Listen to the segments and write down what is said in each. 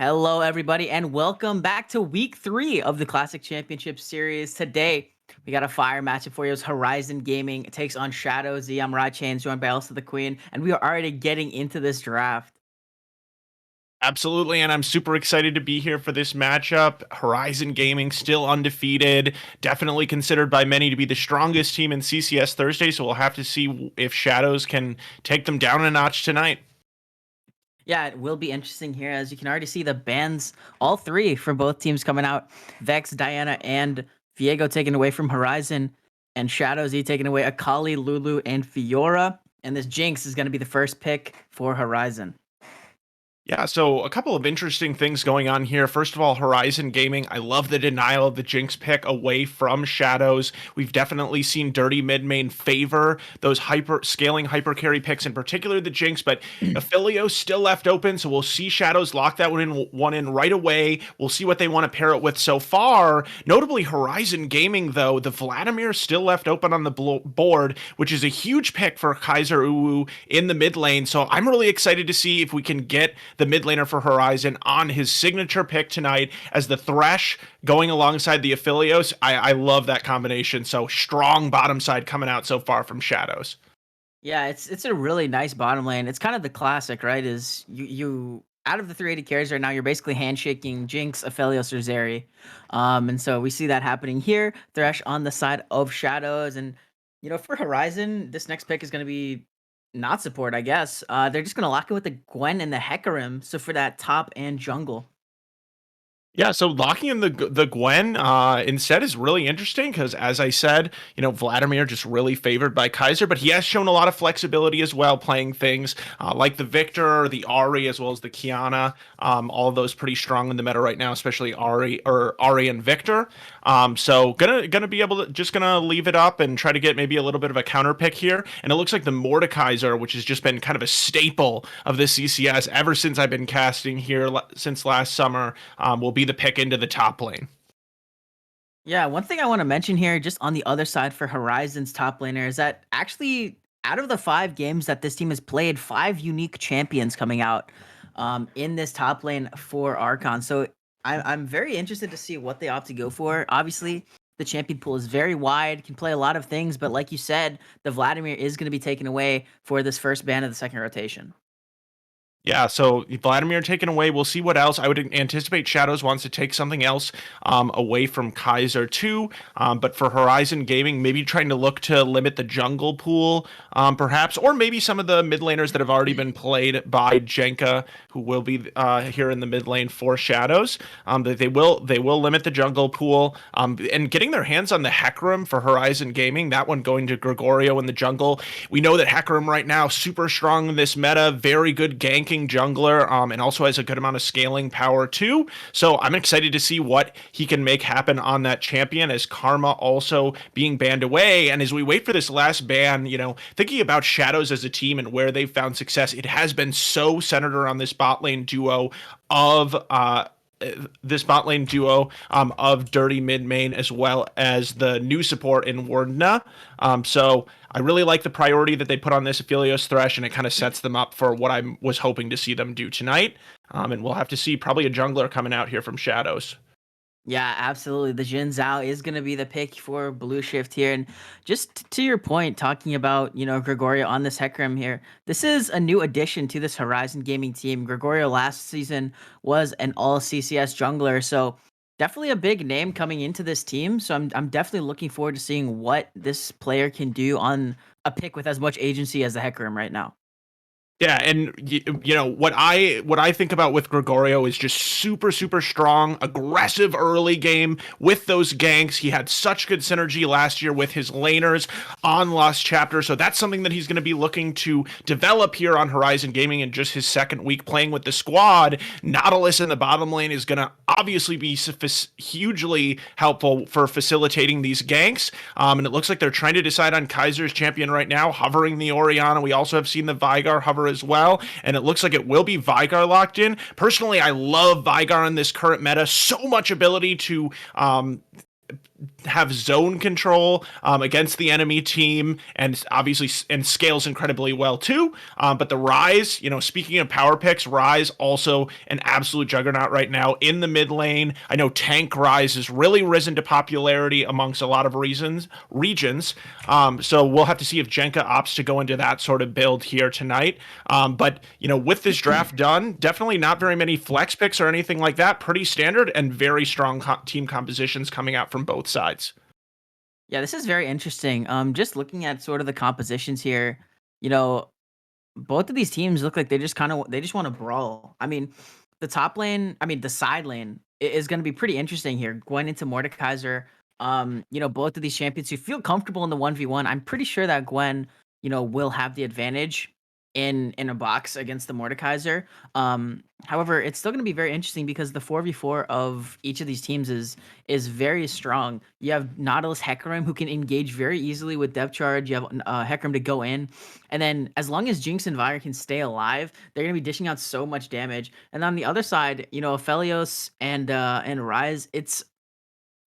Hello, everybody, and welcome back to week 3 of the Classic Championship Series. Today, we got a fire matchup for you as Horizon Gaming takes on ShadowZ. I'm Rod Chains, joined by Elsa the Queen, and we are already getting into this draft. Absolutely, and I'm super excited to be here for this matchup. Horizon Gaming still undefeated, definitely considered by many to be the strongest team in CCS Thursday, so we'll have to see if Shadows can take them down a notch tonight. Yeah, it will be interesting here as you can already see the bans, all three from both teams coming out. Vex, Diana, and Viego taken away from Horizon, and ShadowZ taking away Akali, Lulu, and Fiora. And this Jinx is going to be the first pick for Horizon. Yeah, so a couple of interesting things going on here. First of all, Horizon Gaming, I love the denial of the Jinx pick away from Shadows. We've definitely seen Dirty Mid Main favor those scaling hyper carry picks, in particular the Jinx, but Aphelios still left open, so we'll see Shadows lock that one in right away. We'll see what they want to pair it with so far. Notably, Horizon Gaming, though, the Vladimir still left open on the board, which is a huge pick for Kaiser Uwu in the mid lane. So I'm really excited to see if we can get the mid laner for Horizon on his signature pick tonight as the Thresh going alongside the Aphelios. I love that combination. So strong bottom side coming out so far from Shadows. Yeah, it's a really nice bottom lane. It's kind of the classic, right? Is you out of the 380 carries right now, you're basically handshaking Jinx, Aphelios, or Zeri. And so we see that happening here. Thresh on the side of Shadows. And for Horizon, this next pick is gonna be not support, I guess. They're just gonna lock it with the Gwen and the Hecarim. So for that top and jungle. Yeah, so locking in the Gwen instead is really interesting because, as I said, Vladimir just really favored by Kaiser, but he has shown a lot of flexibility as well, playing things like the Victor, the Ari, as well as the Kiana. All of those pretty strong in the meta right now, especially Ari and Victor. So gonna be able to gonna leave it up and try to get maybe a little bit of a counter pick here. And it looks like the Mordekaiser, which has just been kind of a staple of the CCS ever since I've been casting here since last summer, will be the pick into the top lane. Yeah, one thing I want to mention here, just on the other side for Horizon's top laner, is that actually out of the 5 games that this team has played, 5 unique champions coming out in this top lane for Archon. So I'm very interested to see what they opt to go for. Obviously, the champion pool is very wide, can play a lot of things, but like you said, the Vladimir is going to be taken away for this first ban of the second rotation. Yeah, so Vladimir taken away. We'll see what else. I would anticipate Shadows wants to take something else away from Kaiser too. But for Horizon Gaming, maybe trying to look to limit the jungle pool, perhaps, or maybe some of the mid laners that have already been played by Jenka, who will be here in the mid lane for Shadows. That they will limit the jungle pool, and getting their hands on the Hecarim for Horizon Gaming. That one going to Gregorio in the jungle. We know that Hecarim right now super strong in this meta, very good gank jungler, and also has a good amount of scaling power too. So I'm excited to see what he can make happen on that champion, as Karma also being banned away. And as we wait for this last ban, thinking about Shadows as a team and where they've found success, it has been so centered around this bot lane duo of Dirty Mid Main, as well as the new support in Wardna. So I really like the priority that they put on this Aphelios Thresh, and it kind of sets them up for what I was hoping to see them do tonight. And we'll have to see probably a jungler coming out here from Shadows. Yeah, absolutely. The Jin Zhao is going to be the pick for Blue Shift here. And just to your point, talking about, Gregorio on this Hecarim here, this is a new addition to this Horizon Gaming team. Gregorio last season was an all CCS jungler. So definitely a big name coming into this team. So I'm definitely looking forward to seeing what this player can do on a pick with as much agency as the Hecarim right now. Yeah, and what I think about with Gregorio is just super strong, aggressive early game with those ganks. He had such good synergy last year with his laners on Lost Chapter, so that's something that he's going to be looking to develop here on Horizon Gaming in just his second week playing with the squad. Nautilus in the bottom lane is going to obviously be hugely helpful for facilitating these ganks, and it looks like they're trying to decide on Kaiser's champion right now, hovering the Orianna. We also have seen the Veigar hover as well, and it looks like it will be Veigar locked in. Personally, I love Veigar in this current meta. So much ability to have zone control against the enemy team, and obviously and scales incredibly well too. But the Ryze, speaking of power picks, Ryze also an absolute juggernaut right now in the mid lane. I know tank Ryze has really risen to popularity amongst a lot of regions. So we'll have to see if Jenka opts to go into that sort of build here tonight. But with this draft done, definitely not very many flex picks or anything like that. Pretty standard and very strong team compositions coming out from both sides. Yeah, this is very interesting. Just looking at sort of the compositions here, you know, both of these teams look like they just want to brawl. I mean, the side lane is going to be pretty interesting here. Going into Mordekaiser, both of these champions who feel comfortable in the 1v1. I'm pretty sure that Gwen, will have the advantage in a box against the Mordekaiser. However, it's still going to be very interesting because the 4v4 of each of these teams is very strong. You have Nautilus Hecarim who can engage very easily with depth charge. You have Hecarim to go in, and then as long as Jinx and Vire can stay alive, they're going to be dishing out so much damage. And on the other side, Aphelios and Ryze, it's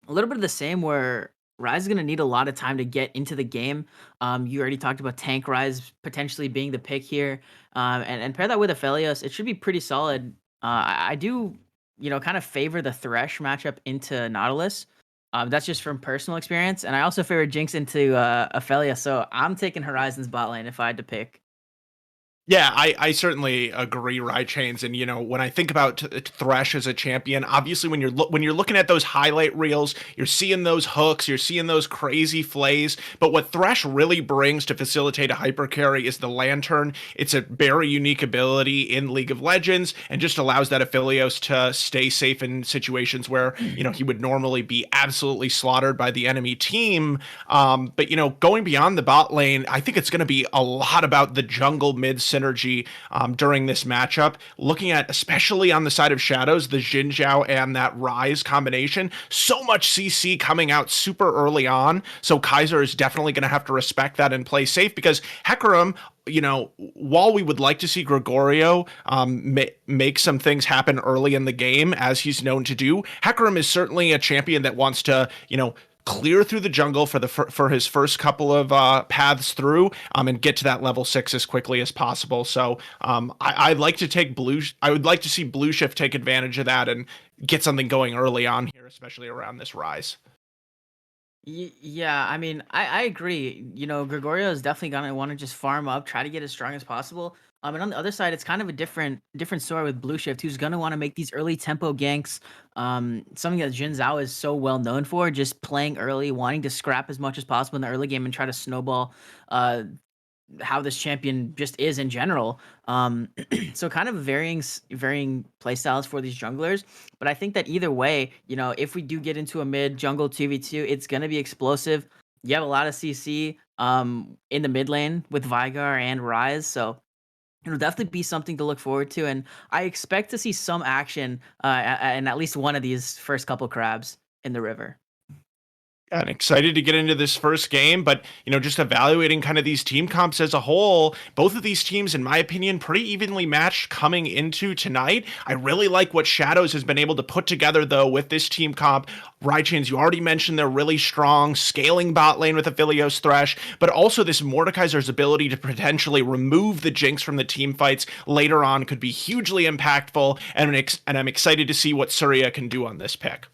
a little bit of the same where Ryze is going to need a lot of time to get into the game. You already talked about Tank Ryze potentially being the pick here, and pair that with Aphelios, it should be pretty solid. I do, kind of favor the Thresh matchup into Nautilus. That's just from personal experience, and I also favor Jinx into Aphelios, so I'm taking Horizon's bot lane if I had to pick. Yeah, I certainly agree, Rye Chains. And when I think about Thresh as a champion, obviously when you're looking at those highlight reels, you're seeing those hooks, you're seeing those crazy flays. But what Thresh really brings to facilitate a hyper carry is the Lantern. It's a very unique ability in League of Legends, and just allows that Aphelios to stay safe in situations where he would normally be absolutely slaughtered by the enemy team. But going beyond the bot lane, I think it's going to be a lot about the jungle mid synergy during this matchup. Looking at, especially on the side of ShadowZ, the Xin Zhao and that Ryze combination, so much CC coming out super early on. So Kaiser is definitely going to have to respect that and play safe, because Hecarim, while we would like to see Gregorio make some things happen early in the game, as he's known to do, Hecarim is certainly a champion that wants to, clear through the jungle for his first couple of paths through, and get to that level 6 as quickly as possible. So I'd like to take I would like to see Blue Shift take advantage of that and get something going early on here, especially around this Ryze. Yeah, I mean, I agree. Gregorio is definitely gonna want to just farm up, try to get as strong as possible. And on the other side, it's kind of a different story with Blue Shift, who's gonna want to make these early tempo ganks. Something that Jin Zhao is so well known for, just playing early, wanting to scrap as much as possible in the early game and try to snowball. How this champion just is in general. So kind of varying play styles for these junglers. But I think that either way, if we do get into a mid jungle 2v2, it's gonna be explosive. You have a lot of CC in the mid lane with Vigar and Ryze, so it'll definitely be something to look forward to. And I expect to see some action in at least one of these first couple crabs in the river. And excited to get into this first game, but just evaluating kind of these team comps as a whole, both of these teams, in my opinion, pretty evenly matched coming into tonight. I really like what ShadowZ has been able to put together, though, with this team comp. Rychains, you already mentioned they're really strong, scaling bot lane with Aphelios Thresh, but also this Mordekaiser's ability to potentially remove the Jinx from the team fights later on could be hugely impactful, and I'm excited to see what Surya can do on this pick.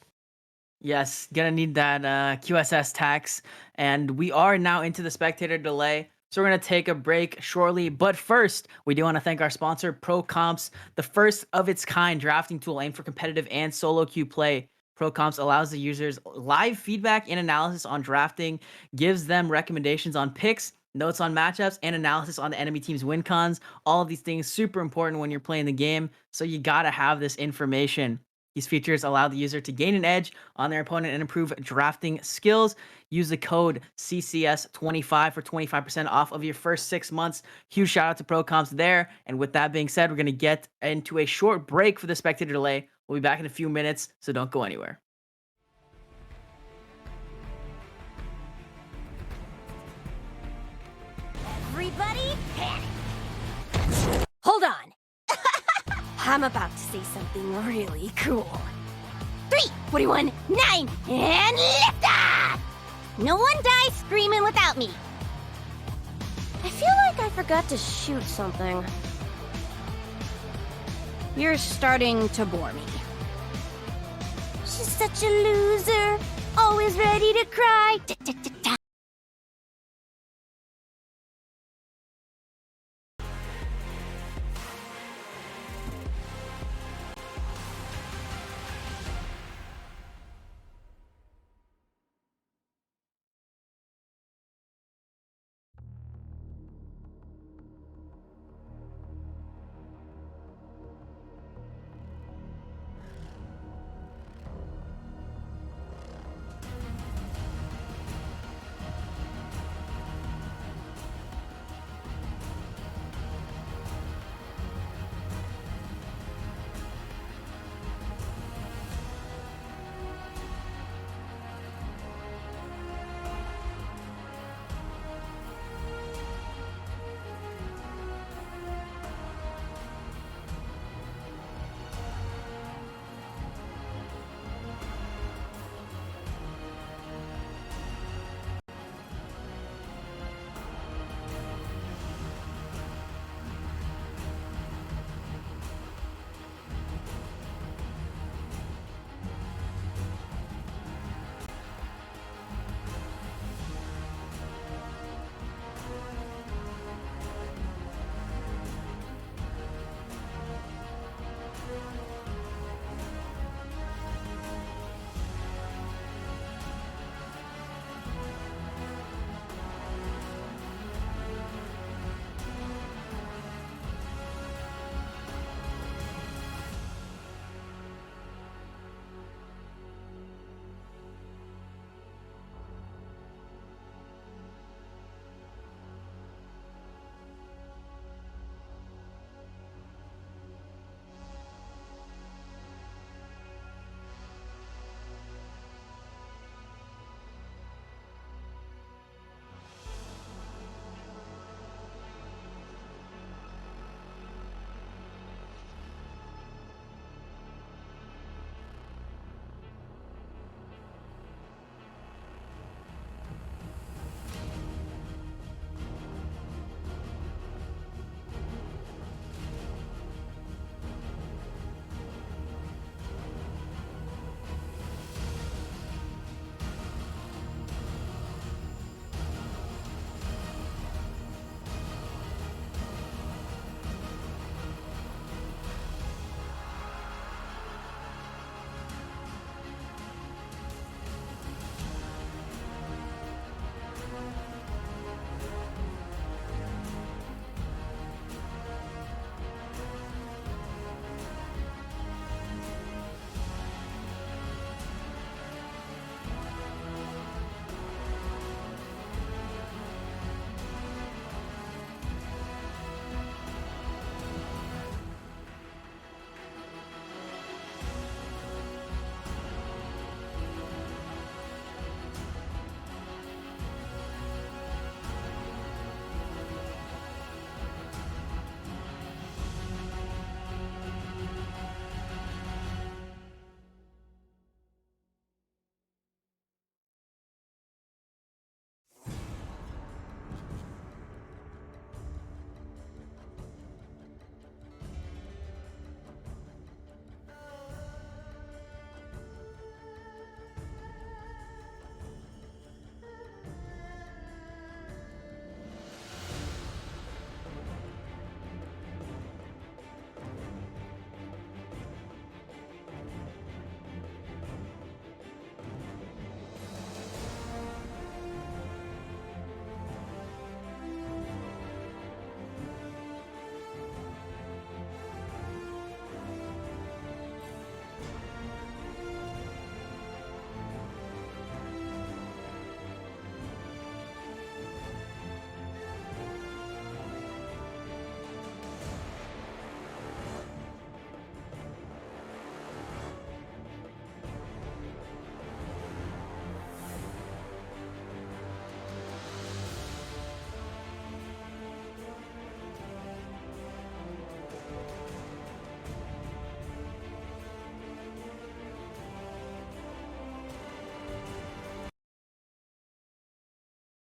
Yes, gonna need that QSS tax. And we are now into the spectator delay. So we're gonna take a break shortly. But first, we do want to thank our sponsor, Pro Comps, the first of its kind drafting tool aimed for competitive and solo queue play. Pro Comps allows the users live feedback and analysis on drafting, gives them recommendations on picks, notes on matchups, and analysis on the enemy team's win cons. All of these things super important when you're playing the game. So you gotta have this information. These features allow the user to gain an edge on their opponent and improve drafting skills. Use the code CCS25 for 25% off of your first 6 months. Huge shout out to ProComps there. And with that being said, we're going to get into a short break for the spectator delay. We'll be back in a few minutes, so don't go anywhere. Everybody panic! Hold on! I'm about to say something really cool. 3, 41, 9, and lift off! No one dies screaming without me. I feel like I forgot to shoot something. You're starting to bore me. She's such a loser. Always ready to cry.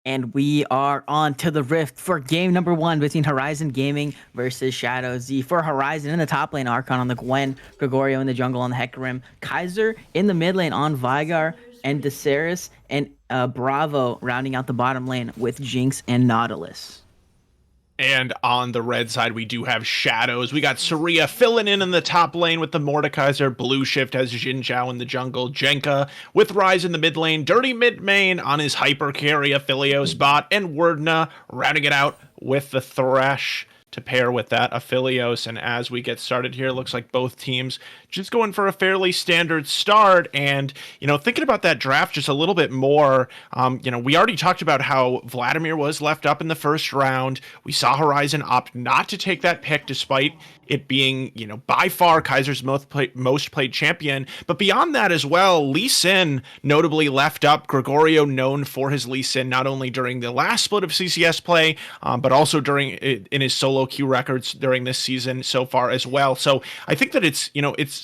And we are on to the Rift for game number 1 between Horizon Gaming versus ShadowZ. For Horizon in the top lane, Archon on the Gwen, Gregorio in the jungle on the Hecarim, Kaiser in the mid lane on Vigar, and Daceris and Bravo rounding out the bottom lane with Jinx and Nautilus. And on the red side, we do have Shadows. We got Saria filling in the top lane with the Mordekaiser. Blue Shift has Xin Zhao in the jungle. Jenka with Ryze in the mid lane. Dirty mid main on his hyper carry Aphelios bot. And Wordna rounding it out with the Thresh to pair with that Aphelios. And as we get started here, looks like both teams just going for a fairly standard start. And, thinking about that draft just a little bit more, we already talked about how Vladimir was left up in the first round. We saw Horizon opt not to take that pick despite it being, by far Kaiser's most played champion. But beyond that as well, Lee Sin notably left up. Gregorio known for his Lee Sin, not only during the last split of CCS play, but also in his solo queue records during this season so far as well. So I think that it's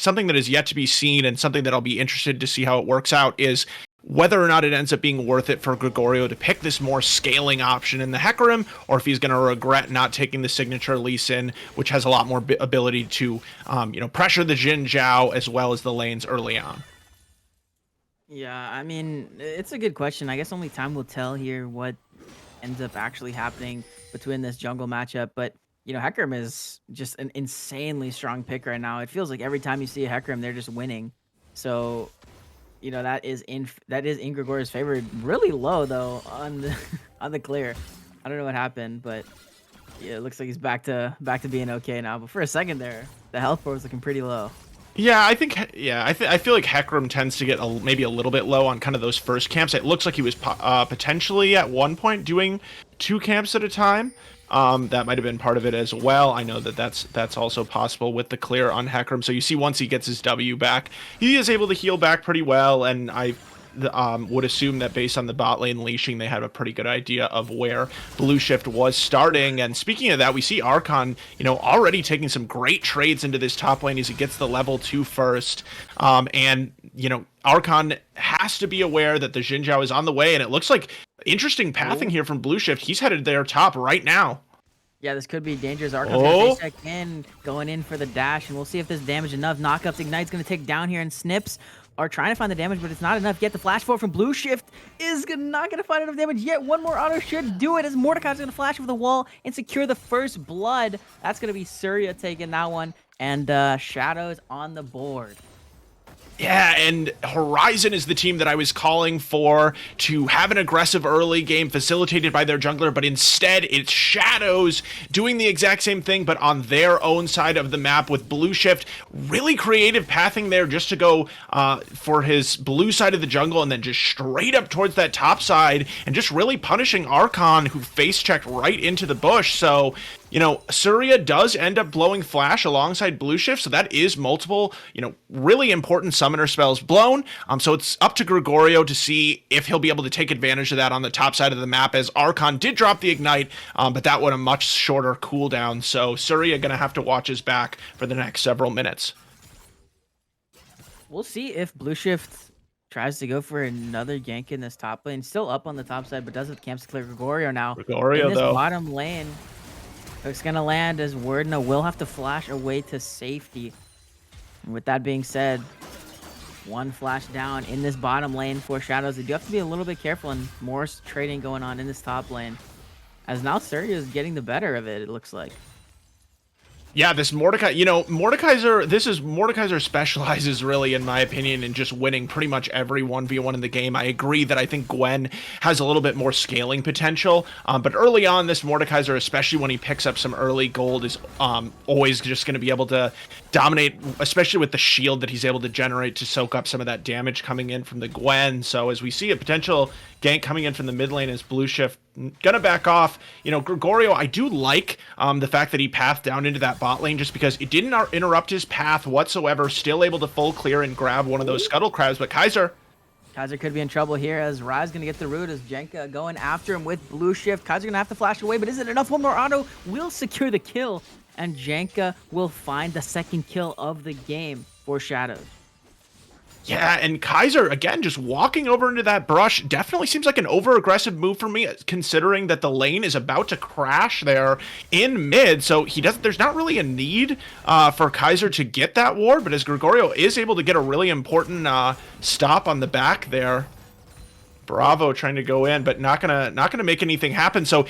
something that is yet to be seen, and something that I'll be interested to see how it works out is whether or not it ends up being worth it for Gregorio to pick this more scaling option in the Hecarim, or if he's going to regret not taking the signature Lee Sin, which has a lot more ability to, pressure the Xin Zhao as well as the lanes early on. Yeah, I mean, it's a good question. I guess only time will tell here what ends up actually happening between this jungle matchup. But, Hecarim is just an insanely strong pick right now. It feels like every time you see a Hecarim, they're just winning. So, that is in Gregorio's favor. Really low though on the on the clear. I don't know what happened, but yeah, it looks like he's back to being okay now. But for a second there, the health bar was looking pretty low. Yeah, I feel like Hecarim tends to get maybe a little bit low on kind of those first camps. It looks like he was potentially at one point doing 2 camps at a time. That might have been part of it as well. I know that's also possible with the clear on Hecarim. So you see, once he gets his W back, he is able to heal back pretty well. And I would assume that based on the bot lane leashing, they had a pretty good idea of where Blue Shift was starting. And speaking of that, we see Archon, already taking some great trades into this top lane as he gets the level 2 first. Archon has to be aware that the Xin Zhao is on the way, and it looks like interesting pathing here from Blue Shift. He's headed there top right now. Yeah, this could be dangerous. Archon's gonna face check in, going in for the dash, and we'll see if this damage enough. Knockups, Ignite's gonna take down here, and Snips are trying to find the damage, but it's not enough yet. The flash forward from Blue Shift is not gonna find enough damage yet. One more auto should do it, as Mordekaiser's gonna flash over the wall and secure the first blood. That's gonna be Surya taking that one, and Shadows on the board. Yeah, and Horizon is the team that I was calling for to have an aggressive early game facilitated by their jungler, but instead it's Shadows doing the exact same thing, but on their own side of the map with Blue Shift. Really creative pathing there just to go for his blue side of the jungle and then just straight up towards that top side and just really punishing Archon, who face checked right into the bush. So, Surya does end up blowing Flash alongside Blue Shift, so that is multiple, really important summoner spells blown. So it's up to Gregorio to see if he'll be able to take advantage of that on the top side of the map, as Archon did drop the Ignite, but that one a much shorter cooldown. So Surya gonna have to watch his back for the next several minutes. We'll see if Blue Shift tries to go for another gank in this top lane. Still up on the top side, but does have camps to clear Gregorio now. Gregorio, in this though. Bottom lane, Hook's gonna land as Wordna will have to flash away to safety. And with that being said, one flash down in this bottom lane for Shadows. You do have to be a little bit careful, and more trading going on in this top lane, as now Surya is getting the better of it, it looks like. Yeah, this Mordekaiser, Mordekaiser specializes really, in my opinion, in just winning pretty much every 1v1 in the game. I agree that I think Gwen has a little bit more scaling potential, but early on, this Mordekaiser, especially when he picks up some early gold, is always just going to be able to dominate, especially with the shield that he's able to generate to soak up some of that damage coming in from the Gwen. So as we see a potential gank coming in from the mid lane, as Blue Shift gonna back off. Gregorio, I do like the fact that he pathed down into that bot lane, just because it didn't interrupt his path whatsoever. Still able to full clear and grab one of those scuttle crabs, but Kaiser could be in trouble here, as Ryze gonna get the root, as Jenka going after him with Blue Shift. Kaiser gonna have to flash away, but is it enough? One more auto will secure the kill, and Jenka will find the second kill of the game for Shadows. Yeah, and Kaiser, again, just walking over into that brush definitely seems like an over-aggressive move for me, considering that the lane is about to crash there in mid, so there's not really a need for Kaiser to get that ward, but as Gregorio is able to get a really important stop on the back there, Bravo trying to go in, but not gonna make anything happen. So,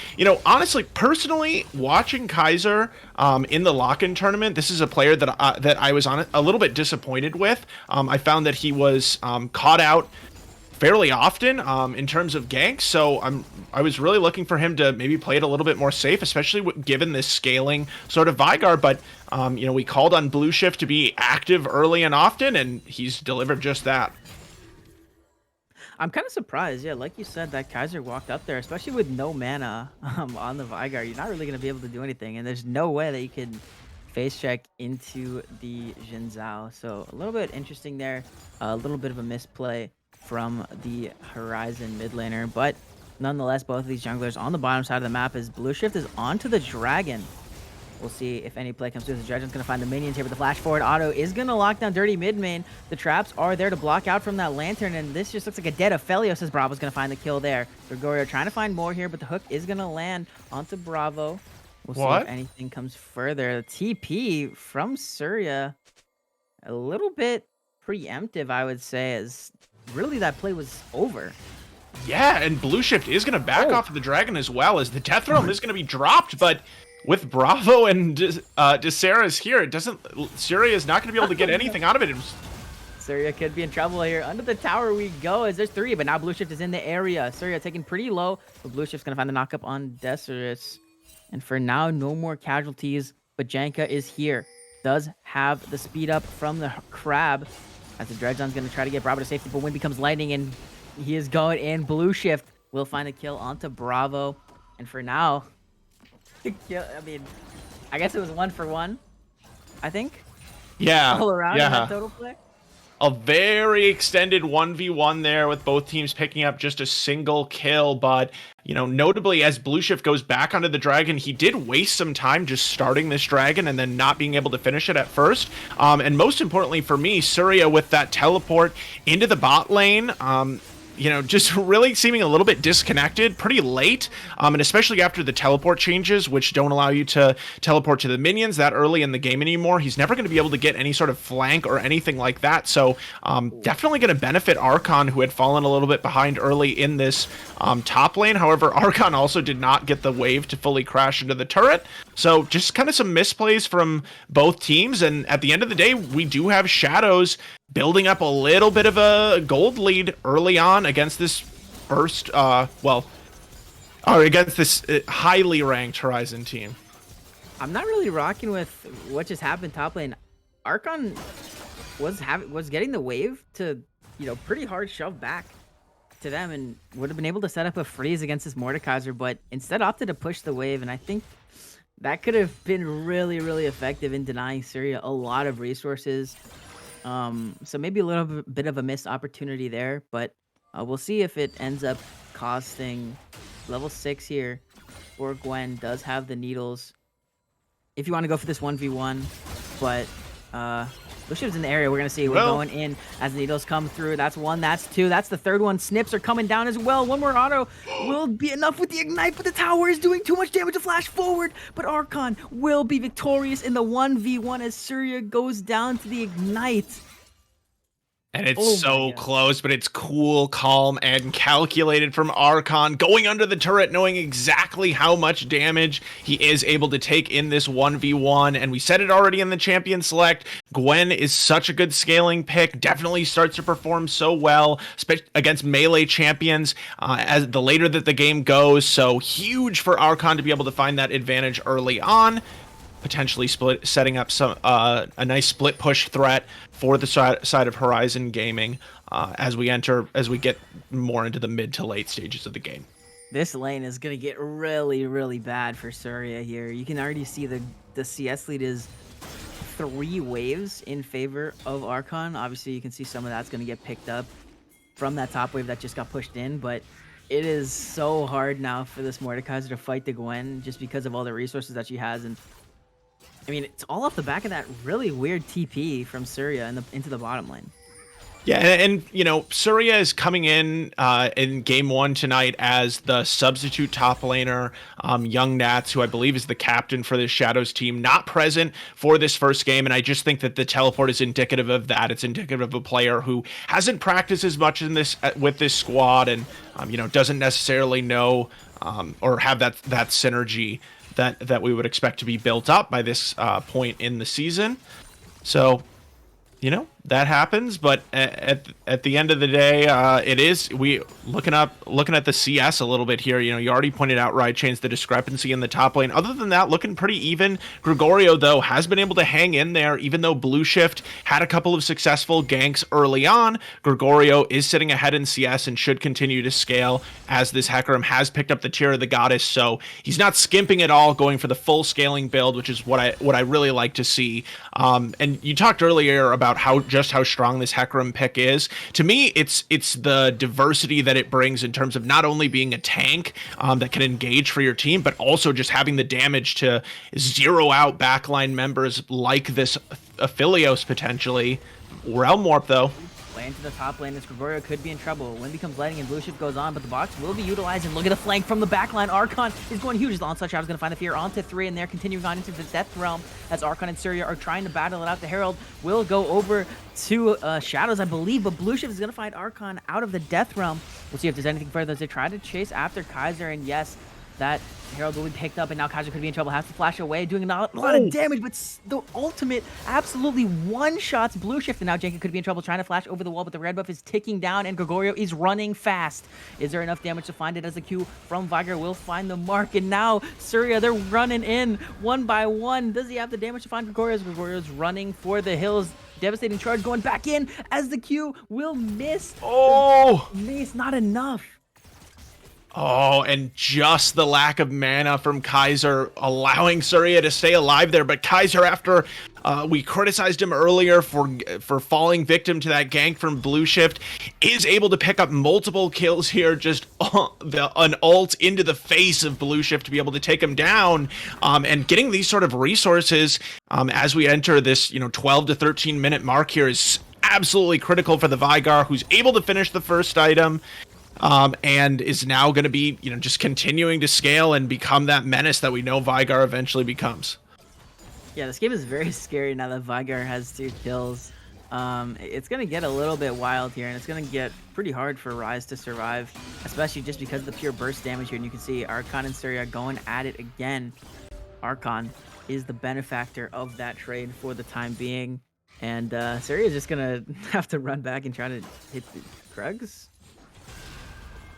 honestly, personally, watching Kaiser in the lock-in tournament, this is a player that I was on a little bit disappointed with. I found that he was caught out fairly often in terms of ganks, so I was really looking for him to maybe play it a little bit more safe, especially given this scaling sort of Vygar. But we called on Blue Shift to be active early and often, and he's delivered just that. I'm kind of surprised, yeah, like you said, that Kaiser walked up there, especially with no mana on the Vygar. You're not really going to be able to do anything, and there's no way that you can face check into the Jin Zhao. So a little bit interesting there, a little bit of a misplay from the Horizon mid laner, but nonetheless, both of these junglers on the bottom side of the map as Blue Shift is onto the Dragon. We'll see if any play comes through. The Dragon's going to find the minions here, but the flash forward auto is going to lock down Dirty mid main. The traps are there to block out from that lantern, and this just looks like a dead Aphelios as Bravo's going to find the kill there. Gregorio trying to find more here, but the hook is going to land onto Bravo. We'll see if anything comes further. The TP from Surya, a little bit preemptive, I would say, as really that play was over. Yeah, and Blue Shift is going to back off of the Dragon as well, as the Death Realm is going to be dropped, but with Bravo and Desera's here, Surya is not going to be able to get anything out of it. Surya could be in trouble here. Under the tower we go, as there's 3, but now Blue Shift is in the area. Surya taking pretty low, but Blue Shift's going to find the knockup on Desirus. And for now, no more casualties, but Janka is here. Does have the speed up from the Crab, as the Dredgeon's going to try to get Bravo to safety, but when becomes lightning, and he is going in. Blue Shift will find a kill onto Bravo. And for now, I mean, I guess it was 1 for 1, I think. Yeah. All around in that total play. A very extended 1v1 there with both teams picking up just a single kill. But, notably as Blue Shift goes back onto the Dragon, he did waste some time just starting this Dragon and then not being able to finish it at first. And most importantly for me, Surya with that teleport into the bot lane, just really seeming a little bit disconnected pretty late, and especially after the teleport changes, which don't allow you to teleport to the minions that early in the game anymore. He's never going to be able to get any sort of flank or anything like that, so definitely going to benefit Archon, who had fallen a little bit behind early in this top lane. However, Archon also did not get the wave to fully crash into the turret, so just kind of some misplays from both teams, and at the end of the day, we do have ShadowZ building up a little bit of a gold lead early on against this against this highly ranked Horizon team. I'm not really rocking with what just happened top lane. Archon was getting the wave to, pretty hard shove back to them, and would have been able to set up a freeze against this Mordekaiser, but instead opted to push the wave, and I think that could have been really, really effective in denying Surya a lot of resources. So maybe a little bit of a missed opportunity there, but we'll see if it ends up costing level 6 here. Or Gwen does have the needles if you want to go for this 1v1, but Blue Shift's in the area. We're gonna see. We're going in as the needles come through. That's 1, that's 2, that's the 3rd one. Snips are coming down as well. One more auto will be enough with the ignite, but the tower is doing too much damage to flash forward. But Archon will be victorious in the 1v1 as Surya goes down to the ignite. And it's so close, but it's cool, calm, and calculated from Archon, going under the turret, knowing exactly how much damage he is able to take in this 1v1. And we said it already in the champion select, Gwen is such a good scaling pick, definitely starts to perform so well against melee champions as the later that the game goes. So huge for Archon to be able to find that advantage early on, potentially setting up a nice split push threat for the side of Horizon Gaming as we get more into the mid to late stages of the game. This lane is gonna get really, really bad for Surya here. You can already see the CS lead is 3 waves in favor of Archon. Obviously, you can see some of that's gonna get picked up from that top wave that just got pushed in, but it is so hard now for this Mordekaiser to fight the Gwen just because of all the resources that she has. And I mean, it's all off the back of that really weird TP from Surya into the bottom lane. Yeah, and you know, Surya is coming in game one tonight as the substitute top laner. Young Nats, who I believe is the captain for this Shadows team, not present for this first game, and I just think that the teleport is indicative of that. It's indicative of a player who hasn't practiced as much in this with this squad, and you know, doesn't necessarily know or have that synergy that we would expect to be built up by this point in the season. So, you know, that happens, but at the end of the day, it is we looking at the CS a little bit here. You know, you already pointed out, right, Chains, the discrepancy in the top lane. Other than that, looking pretty even. Gregorio, though, has been able to hang in there, even though Blue Shift had a couple of successful ganks early on. Gregorio is sitting ahead in CS and should continue to scale as this Hecarim has picked up the tier of the goddess. So he's not skimping at all, going for the full scaling build, which is what I really like to see. And you talked earlier about how strong this Hecarim pick is. To me, it's the diversity that it brings in terms of not only being a tank that can engage for your team, but also just having the damage to zero out backline members like this Aphelios potentially. Realm Warp, though. Play into the top lane as Gregorio could be in trouble. Wind becomes lighting and Blue Shift goes on, but the box will be utilized. And look at the flank from the backline. Archon is going huge. The onslaught shot is going to find the fear onto 3, and they're continuing on into the Death Realm as Archon and Surya are trying to battle it out. The Herald will go over to ShadowZ, I believe, but Blue Shift is going to find Archon out of the Death Realm. We'll see if there's anything further as they try to chase after Kaiser, and yes, that Herald will be picked up, and now Kaiser could be in trouble. Has to flash away, doing a lot of damage, but the ultimate absolutely one-shots Blue Shift, and now Jenka could be in trouble trying to flash over the wall, but the red buff is ticking down, and Gregorio is running fast. Is there enough damage to find it as the Q from Viger will find the mark, and now Surya, they're running in one by one. Does he have the damage to find Gregorio? Gregorio's running for the hills. Devastating charge going back in as the Q will miss. Oh! Miss, not enough. Oh, and just the lack of mana from Kaiser allowing Surya to stay alive there. But Kaiser, after we criticized him earlier for falling victim to that gank from Blue Shift, is able to pick up multiple kills here, just an ult into the face of Blue Shift to be able to take him down. And getting these sort of resources as we enter this 12 to 13 minute mark here is absolutely critical for the Vigar, who's able to finish the first item. And is now going to be, just continuing to scale and become that menace that we know Vigar eventually becomes. Yeah, this game is very scary now that Vigar has 2 kills. It's going to get a little bit wild here, and it's going to get pretty hard for Ryze to survive, especially just because of the pure burst damage here. And you can see Archon and Surya going at it again. Archon is the benefactor of that trade for the time being, and Surya is just going to have to run back and try to hit the Krugs.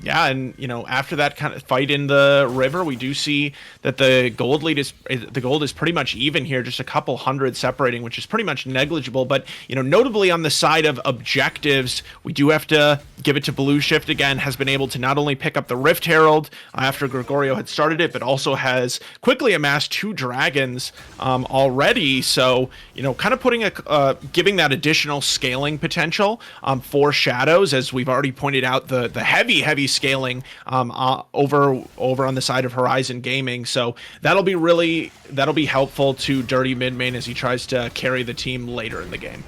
Yeah, and after that kind of fight in the river, we do see that the gold is pretty much even here, just a couple hundred separating, which is pretty much negligible. But notably on the side of objectives, we do have to give it to Blue Shift again. Has been able to not only pick up the Rift Herald after Gregorio had started it, but also has quickly amassed 2 dragons already. So kind of putting giving that additional scaling potential for ShadowZ, as we've already pointed out the heavy scaling over on the side of Horizon Gaming. So that'll be helpful to Dirty Midmain as he tries to carry the team later in the game.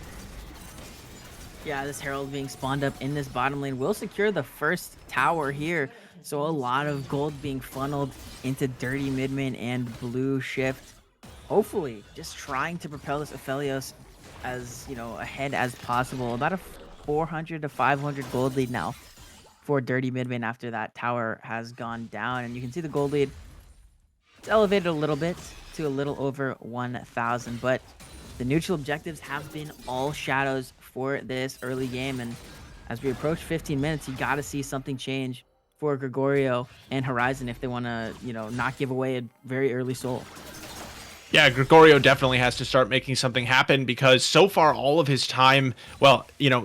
Yeah, this Herald being spawned up in this bottom lane will secure the first tower here. So a lot of gold being funneled into Dirty Midmain and Blue Shift. Hopefully, just trying to propel this Aphelios as ahead as possible. About a 400 to 500 gold lead now for Dirty Midmain after that tower has gone down. And you can see the gold lead, it's elevated a little bit to a little over 1,000. But the neutral objectives have been all Shadows for this early game. And as we approach 15 minutes, you got to see something change for Gregorio and Horizon if they want to, not give away a very early soul. Yeah, Gregorio definitely has to start making something happen, because so far all of his time,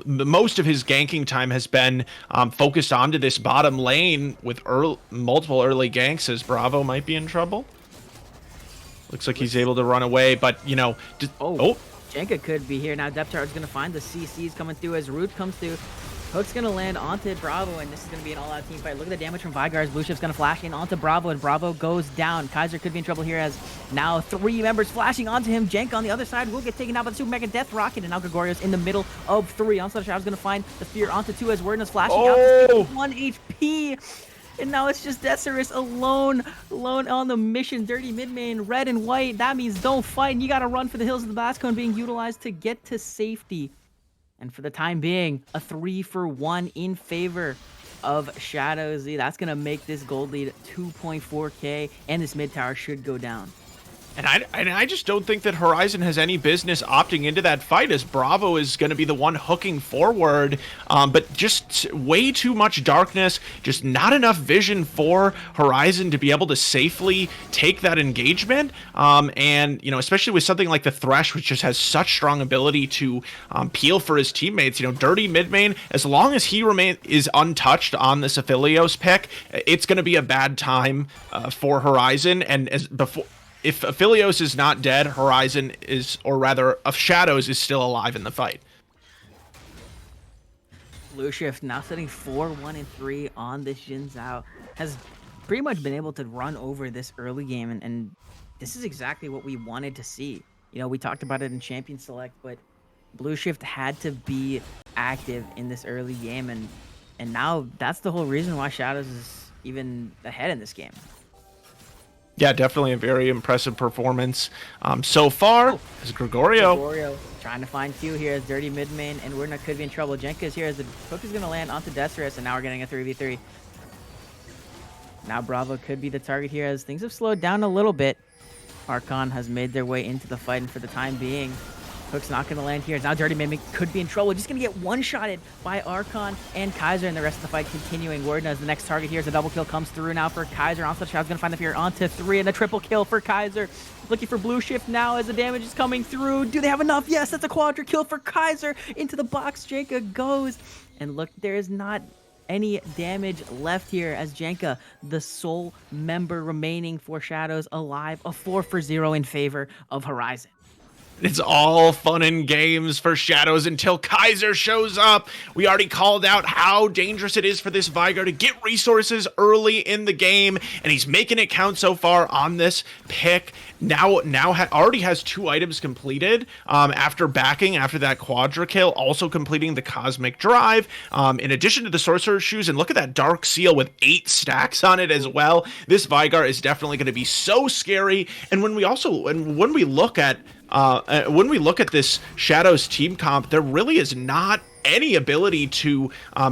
most of his ganking time has been focused onto this bottom lane with multiple early ganks, as Bravo might be in trouble. Looks like he's able to run away, but, Jenka could be here. Now Deptar is going to find the CCs coming through as Root comes through. Hook's gonna land onto Bravo, and this is gonna be an all-out team fight. Look at the damage from Vygar's. Blue Shift's gonna flash in onto Bravo, and Bravo goes down. Kaiser could be in trouble here as now 3 members flashing onto him. Jenk on the other side will get taken out by the Super Mega Death Rocket, and now Gregorio's in the middle of 3. Onslaught Shadow's gonna find the Fear onto 2 as Wordna's flashing out to 1 HP. And now it's just Desirus alone on the mission. Dirty mid main, red and white. That means don't fight, and you gotta run for the hills of the Blast Cone being utilized to get to safety. And for the time being, a 3-for-1 in favor of ShadowZ. That's going to make this gold lead 2.4k, and this mid tower should go down. And I just don't think that Horizon has any business opting into that fight, as Bravo is going to be the one hooking forward, but just way too much darkness, just not enough vision for Horizon to be able to safely take that engagement, and, you know, especially with something like the Thresh, which just has such strong ability to peel for his teammates. You know, Dirty mid main, as long as he is untouched on this Aphelios pick, it's going to be a bad time for Horizon, and as before, if Aphelios is not dead, Horizon is, or rather, ShadowZ is still alive in the fight. Blue Shift now sitting 4-1-3 on this Jin Zhao. Has pretty much been able to run over this early game, and this is exactly what we wanted to see. You know, we talked about it in Champion Select, but Blue Shift had to be active in this early game, and now that's the whole reason why ShadowZ is even ahead in this game. Yeah, definitely a very impressive performance so far. As Gregorio trying to find Q here as Dirty mid main, and Wordna could be in trouble. Jenka's here as the hook is going to land onto Desirus, and now we're getting a 3v3. Now Bravo could be the target here as things have slowed down a little bit. Archon has made their way into the fight, and for the time being, Hook's not going to land here. Now Dirty mid main could be in trouble. Just going to get one-shotted by Archon and Kaiser, and the rest of the fight continuing. Wordna as the next target here as a double kill comes through now for Kaiser. Onslaught Shroud's going to find the Fear onto 3, and a triple kill for Kaiser. Looking for Blue Shift now as the damage is coming through. Do they have enough? Yes, that's a quadra kill for Kaiser. Into the box, Janka goes. And look, there is not any damage left here as Janka, the sole member remaining for ShadowZ, alive. A 4-for-0 in favor of Horizon. It's all fun and games for ShadowZ until Kaiser shows up. We already called out how dangerous it is for this Vygar to get resources early in the game, and he's making it count so far on this pick. Now already has 2 items completed after that quadra kill, also completing the Cosmic Drive, in addition to the Sorcerer's Shoes. And look at that Dark Seal with 8 stacks on it as well. This Vygar is definitely going to be so scary. And when we look at this ShadowZ team comp, there really is not any ability to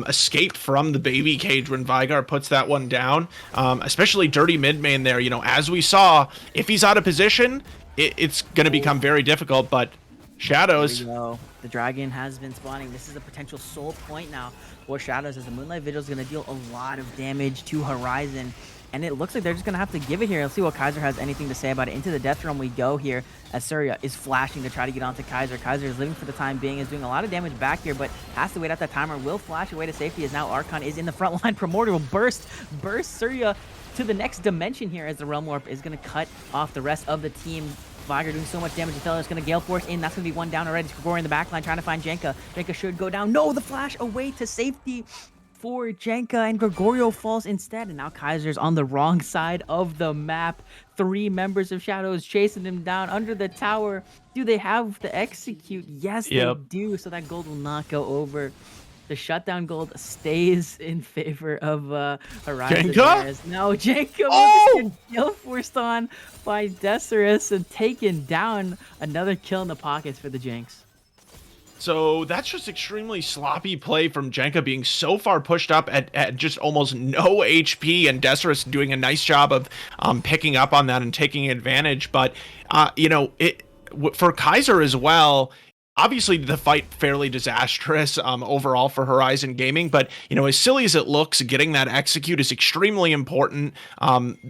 escape from the baby cage when Vygar puts that one down, especially Dirty mid main there. You know, as we saw, if he's out of position, it's going to become very difficult, but ShadowZ... The dragon has been spawning. This is a potential soul point now for ShadowZ as the Moonlight Vigil is going to deal a lot of damage to Horizon. And it looks like they're just going to have to give it here. Let's see what Kaiser has anything to say about it. Into the Death Realm we go here as Surya is flashing to try to get onto Kaiser. Kaiser is living for the time being, is doing a lot of damage back here, but has to wait out that timer. Will flash away to safety as now Archon is in the front line. Primordial burst Surya to the next dimension here as the Realm Warp is going to cut off the rest of the team. Vygar doing so much damage. It's going to Gale Force in. That's going to be one down already. Gregor in the backline trying to find Janka. Janka should go down. No, the flash away to safety for Janka, and Gregorio falls instead. And now Kaiser's on the wrong side of the map. 3 members of ShadowZ chasing him down under the tower. Do they have to execute? Yes, they do. So that gold will not go over. The shutdown gold stays in favor of Horizon. Janka? No, Janka will get kill forced on by Desirus and taken down. Another kill in the pockets for the Jinx. So that's just extremely sloppy play from Janka, being so far pushed up at just almost no HP, and Desirus doing a nice job of picking up on that and taking advantage. But, you know, for Kaiser as well, obviously the fight fairly disastrous overall for Horizon Gaming, but, you know, as silly as it looks, getting that execute is extremely important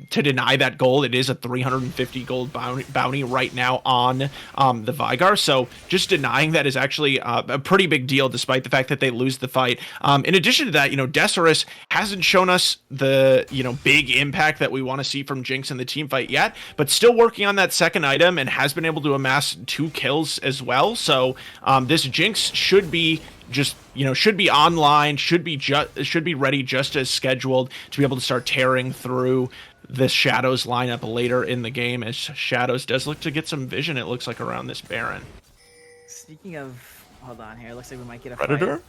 to deny that gold. It is a 350 gold bounty right now on the Vygar, so just denying that is actually a pretty big deal, despite the fact that they lose the fight. In addition to that, you know, Desirus hasn't shown us the, you know, big impact that we want to see from Jinx in the team fight yet, but still working on that second item and has been able to amass 2 kills as well. So this Jinx should be just, should be online, should be ready just as scheduled to be able to start tearing through this ShadowZ lineup later in the game, as ShadowZ does look to get some vision, it looks like, around this Baron. Speaking of, hold on here, looks like we might get a Predator? fight.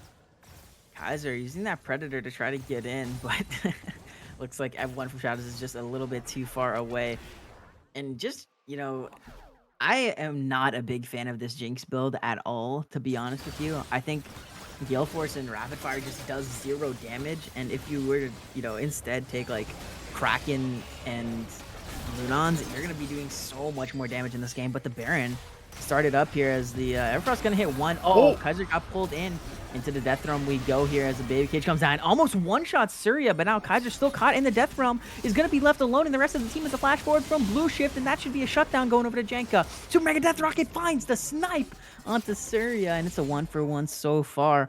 Kaiser using that Predator to try to get in, but looks like everyone from ShadowZ is just a little bit too far away. And just, I am not a big fan of this Jinx build at all, to be honest with you. I think Gale Force and Rapid Fire just does 0 damage, and if you were to, instead take like Kraken and Lunons, you're gonna be doing so much more damage in this game. But the Baron started up here as the Everfrost's gonna hit one. Oh, Kaiser got pulled into the Death Realm. We go here as the Baby Cage comes down. Almost one-shot Surya, but now Kaiser still caught in the Death Realm, is gonna be left alone, and the rest of the team is a flash forward from Blue Shift, and that should be a shutdown going over to Jenka. Super Mega Death Rocket finds the snipe onto Surya, and it's a 1-for-1 so far.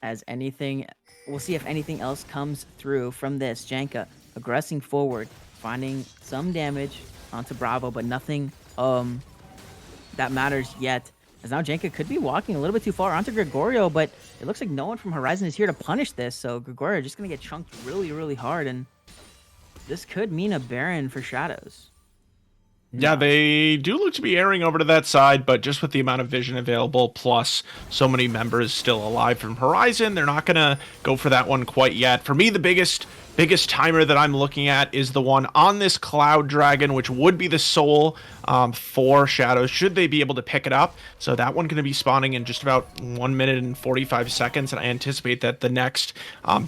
As anything, we'll see if anything else comes through from this. Jenka aggressing forward, finding some damage onto Bravo, but nothing that matters yet. As now Jenka could be walking a little bit too far onto Gregorio, but it looks like no one from Horizon is here to punish this, so Gregorio just gonna get chunked really, really hard, and this could mean a Baron for ShadowZ. Yeah, they do look to be airing over to that side, but just with the amount of vision available, plus so many members still alive from Horizon, they're not going to go for that one quite yet. For me, the biggest timer that I'm looking at is the one on this Cloud Dragon, which would be the soul for ShadowZ, should they be able to pick it up. So that one going to be spawning in just about 1 minute and 45 seconds, and I anticipate that the next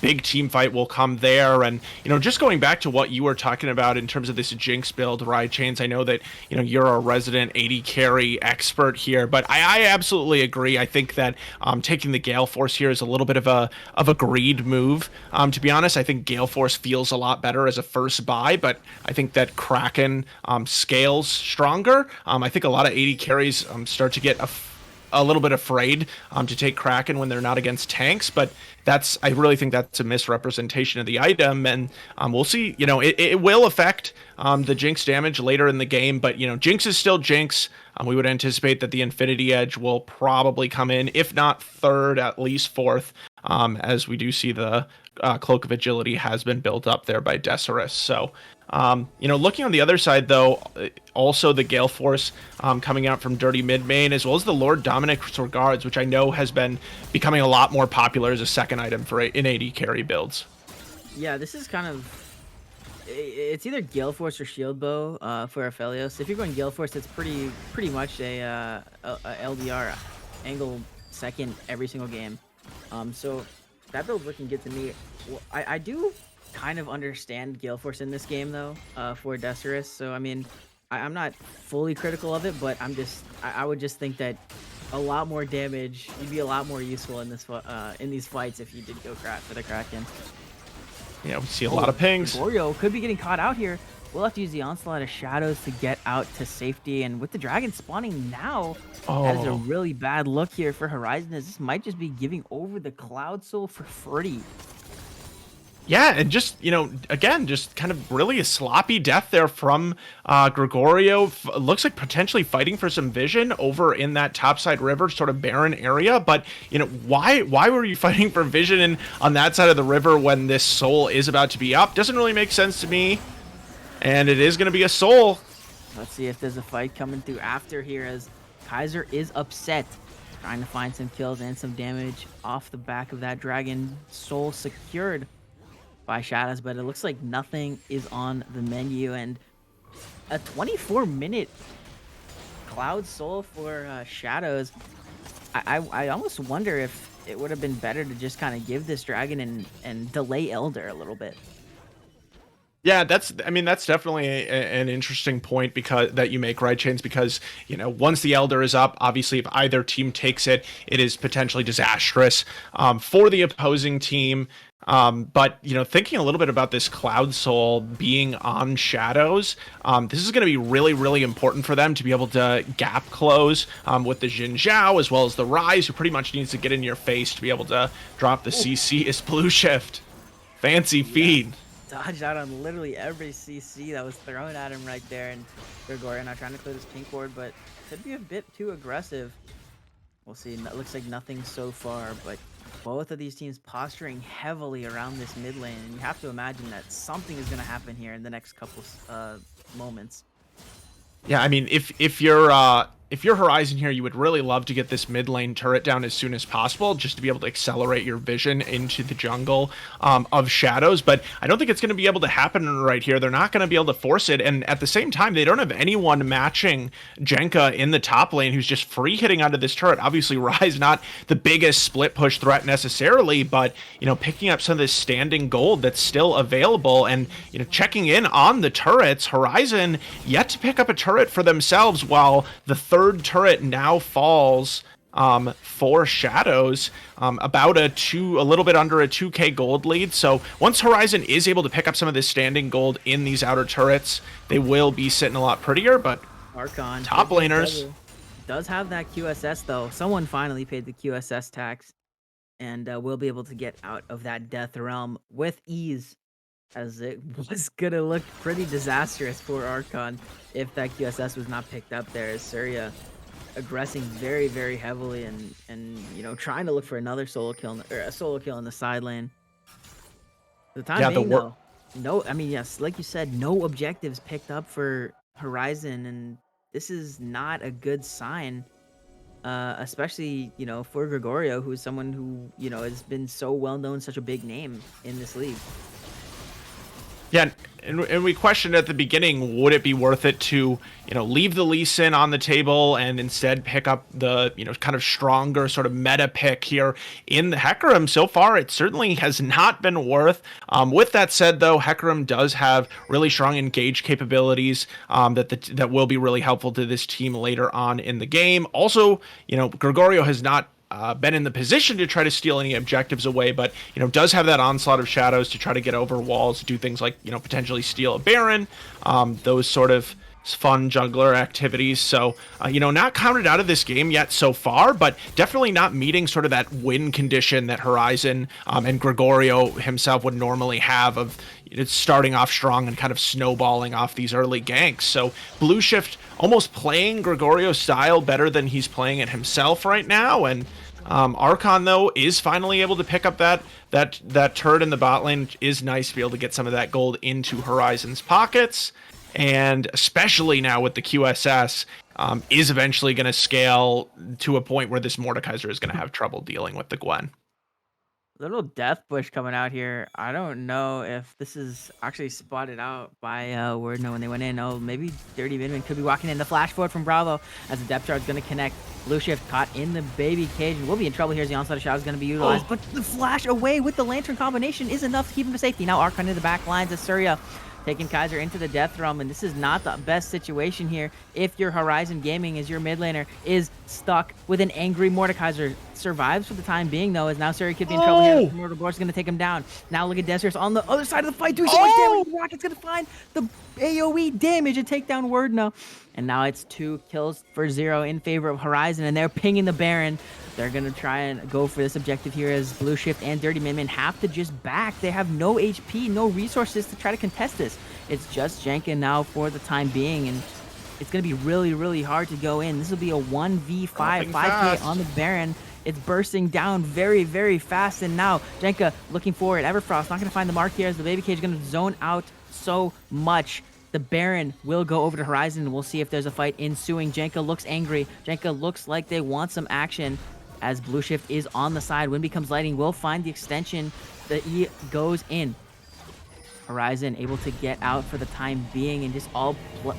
big team fight will come there. And, just going back to what you were talking about in terms of this Jinx build, Riot Chains, I know that, you're a resident AD carry expert here, but I absolutely agree. I think that taking the Gale Force here is a little bit of a greed move. To be honest, I think Gale Force feels a lot better as a first buy, but I think that Kraken scales stronger. I think a lot of AD carries start to get a little bit afraid to take Kraken when they're not against tanks, but I really think that's a misrepresentation of the item, and we'll see. It will affect the Jinx damage later in the game, but Jinx is still Jinx. We would anticipate that the Infinity Edge will probably come in, if not third, at least fourth, as we do see the Cloak of Agility has been built up there by Desirus. So, looking on the other side, though, also the Gale Force coming out from Dirty Mid Main, as well as the Lord Dominic's Regards, which I know has been becoming a lot more popular as a second item in AD carry builds. Yeah, this is kind of... It's either Gale Force or Shield Bow for Aphelios. If you're going Gale Force, it's pretty much a LDR angle second every single game. So that build's looking good to me. Well, I do kind of understand Gale Force in this game, though, for Desirus. So, I mean, I'm not fully critical of it, but I would just think that a lot more damage, you'd be a lot more useful in these fights if you did go for the Kraken. Yeah, we see a lot of pings. Gregorio could be getting caught out here. We'll have to use the Onslaught of ShadowZ to get out to safety. And with the Dragon spawning now, that is a really bad look here for Horizon, as this might just be giving over the Cloud Soul for free. Yeah, and just, again, just kind of really a sloppy death there from Gregorio. Looks like potentially fighting for some vision over in that topside river sort of barren area. But, why were you fighting for vision on that side of the river when this soul is about to be up? Doesn't really make sense to me. And it is going to be a soul. Let's see if there's a fight coming through after here, as Kaiser is upset, trying to find some kills and some damage off the back of that Dragon Soul secured by ShadowZ, but it looks like nothing is on the menu, and a 24-minute Cloud Soul for ShadowZ. I almost wonder if it would have been better to just kind of give this Dragon and delay Elder a little bit. Yeah, that's definitely an interesting point that you make, right, Chains, because, once the Elder is up, obviously if either team takes it, it is potentially disastrous for the opposing team. But, thinking a little bit about this Cloud Soul being on ShadowZ, this is going to be really, really important for them to be able to gap close with the Jin Zhao, as well as the Rise, who pretty much needs to get in your face to be able to drop the CCS Blue Shift. Fancy feed. Dodged out on literally every CC that was thrown at him right there, and Gregorio now trying to clear this pink ward, but could be a bit too aggressive. We'll see. It looks like nothing so far, but both of these teams posturing heavily around this mid lane, and you have to imagine that something is going to happen here in the next couple moments. Yeah, I mean, if you're Horizon here, you would really love to get this mid lane turret down as soon as possible, just to be able to accelerate your vision into the jungle of Shadows. But I don't think it's going to be able to happen right here. They're not going to be able to force it, and at the same time, they don't have anyone matching Jenka in the top lane who's just free hitting onto this turret. Obviously, Rise not the biggest split push threat necessarily, but picking up some of this standing gold that's still available, and checking in on the turrets. Horizon yet to pick up a turret for themselves, while the third turret now falls for Shadows, about a little bit under a 2k gold lead. So once Horizon is able to pick up some of this standing gold in these outer turrets, they will be sitting a lot prettier. But Archon, top laners does have that QSS though. Someone finally paid the QSS tax, and will be able to get out of that death realm with ease, as it was gonna look pretty disastrous for Archon if that QSS was not picked up there, as Surya aggressing very, very heavily and trying to look for another solo kill or a solo kill in the side lane. For the time being, though, yes, like you said, no objectives picked up for Horizon, and this is not a good sign. Especially for Gregorio, who is someone who has been so well known, such a big name in this league. Yeah, and we questioned at the beginning, would it be worth it to, leave the Lee Sin on the table and instead pick up the, kind of stronger sort of meta pick here in the Hecarim? So far, it certainly has not been worth. With that said, though, Hecarim does have really strong engage capabilities that will be really helpful to this team later on in the game. Also, Gregorio has not been in the position to try to steal any objectives away, but does have that onslaught of Shadows to try to get over walls, do things like potentially steal a Baron, those sort of fun jungler activities. So not counted out of this game yet so far, but definitely not meeting sort of that win condition that Horizon and Gregorio himself would normally have, of it's starting off strong and kind of snowballing off these early ganks. So Blue Shift almost playing Gregorio's style better than he's playing it himself right now. And Archon, though, is finally able to pick up that turret in the bot lane. It is nice to be able to get some of that gold into Horizon's pockets. And especially now with the QSS, is eventually going to scale to a point where this Mordekaiser is going to have trouble dealing with the Gwen. Little death bush coming out here. I don't know if this is actually spotted out by Wordno when they went in. Oh, maybe Dirty Midman could be walking in. The flash forward from Bravo as the depth chart is going to connect. Blue Shift caught in the baby cage. We'll be in trouble here as the onslaught of Shadow is going to be utilized. But the flash away with the lantern combination is enough to keep him to safety. Now Archon in the back lines as Surya taking Kaiser into the death realm, and this is not the best situation here if your Horizon Gaming, as your mid laner, is stuck with an angry Mordekaiser. Survives for the time being, though, as now Surya could be in trouble here. Mortal Board's going to take him down. Now look at Desirous on the other side of the fight, doing so much damage. Rocket's going to find the AoE damage and take down Wordno. And now it's 2 kills for 0 in favor of Horizon, and they're pinging the Baron. They're going to try and go for this objective here, as Blue Shift and Dirty Midman have to just back. They have no HP, no resources to try to contest this. It's just Jenka now for the time being, and it's going to be really, really hard to go in. This will be a 1v5, 5k on the Baron. It's bursting down very, very fast, and now Jenka looking forward. Everfrost not going to find the mark here, as the baby cage is going to zone out so much. The Baron will go over to Horizon, and we'll see if there's a fight ensuing. Jenka looks angry. Jenka looks like they want some action, as Blue Shift is on the side. Wind becomes lighting. Will find the extension. The E goes in. Horizon able to get out for the time being, and just all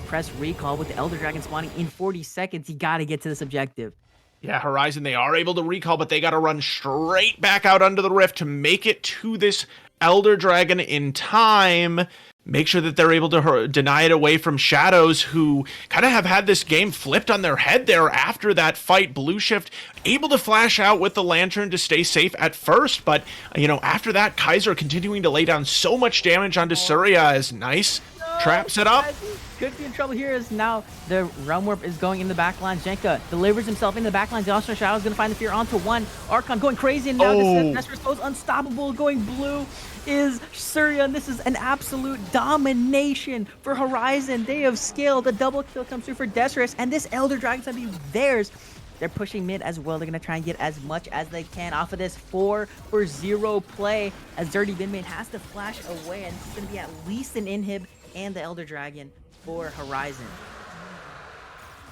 press recall with the Elder Dragon spawning in 40 seconds. You got to get to this objective. Yeah, Horizon, they are able to recall, but they got to run straight back out under the rift to make it to this Elder Dragon in time. Make sure that they're able to deny it away from Shadows, who kind of have had this game flipped on their head there after that fight. Blue Shift able to flash out with the lantern to stay safe at first, but after that, Kaiser continuing to lay down so much damage onto Surya is nice. Trap set up. Could be in trouble here, as now the Realm Warp is going in the back line. Jenka delivers himself in the back line. The Onslaught Shadow is going to find the fear onto one. Archon going crazy, and now Desirous goes unstoppable. Going blue is Surya, and this is an absolute domination for Horizon. They have scaled. The double kill comes through for Desirous, and this Elder Dragon's going to be theirs They're pushing mid as well. They're going to try and get as much as they can off of this 4-for-0 play as Dirty Binmain has to flash away, and this is going to be at least an inhib and the Elder Dragon for Horizon.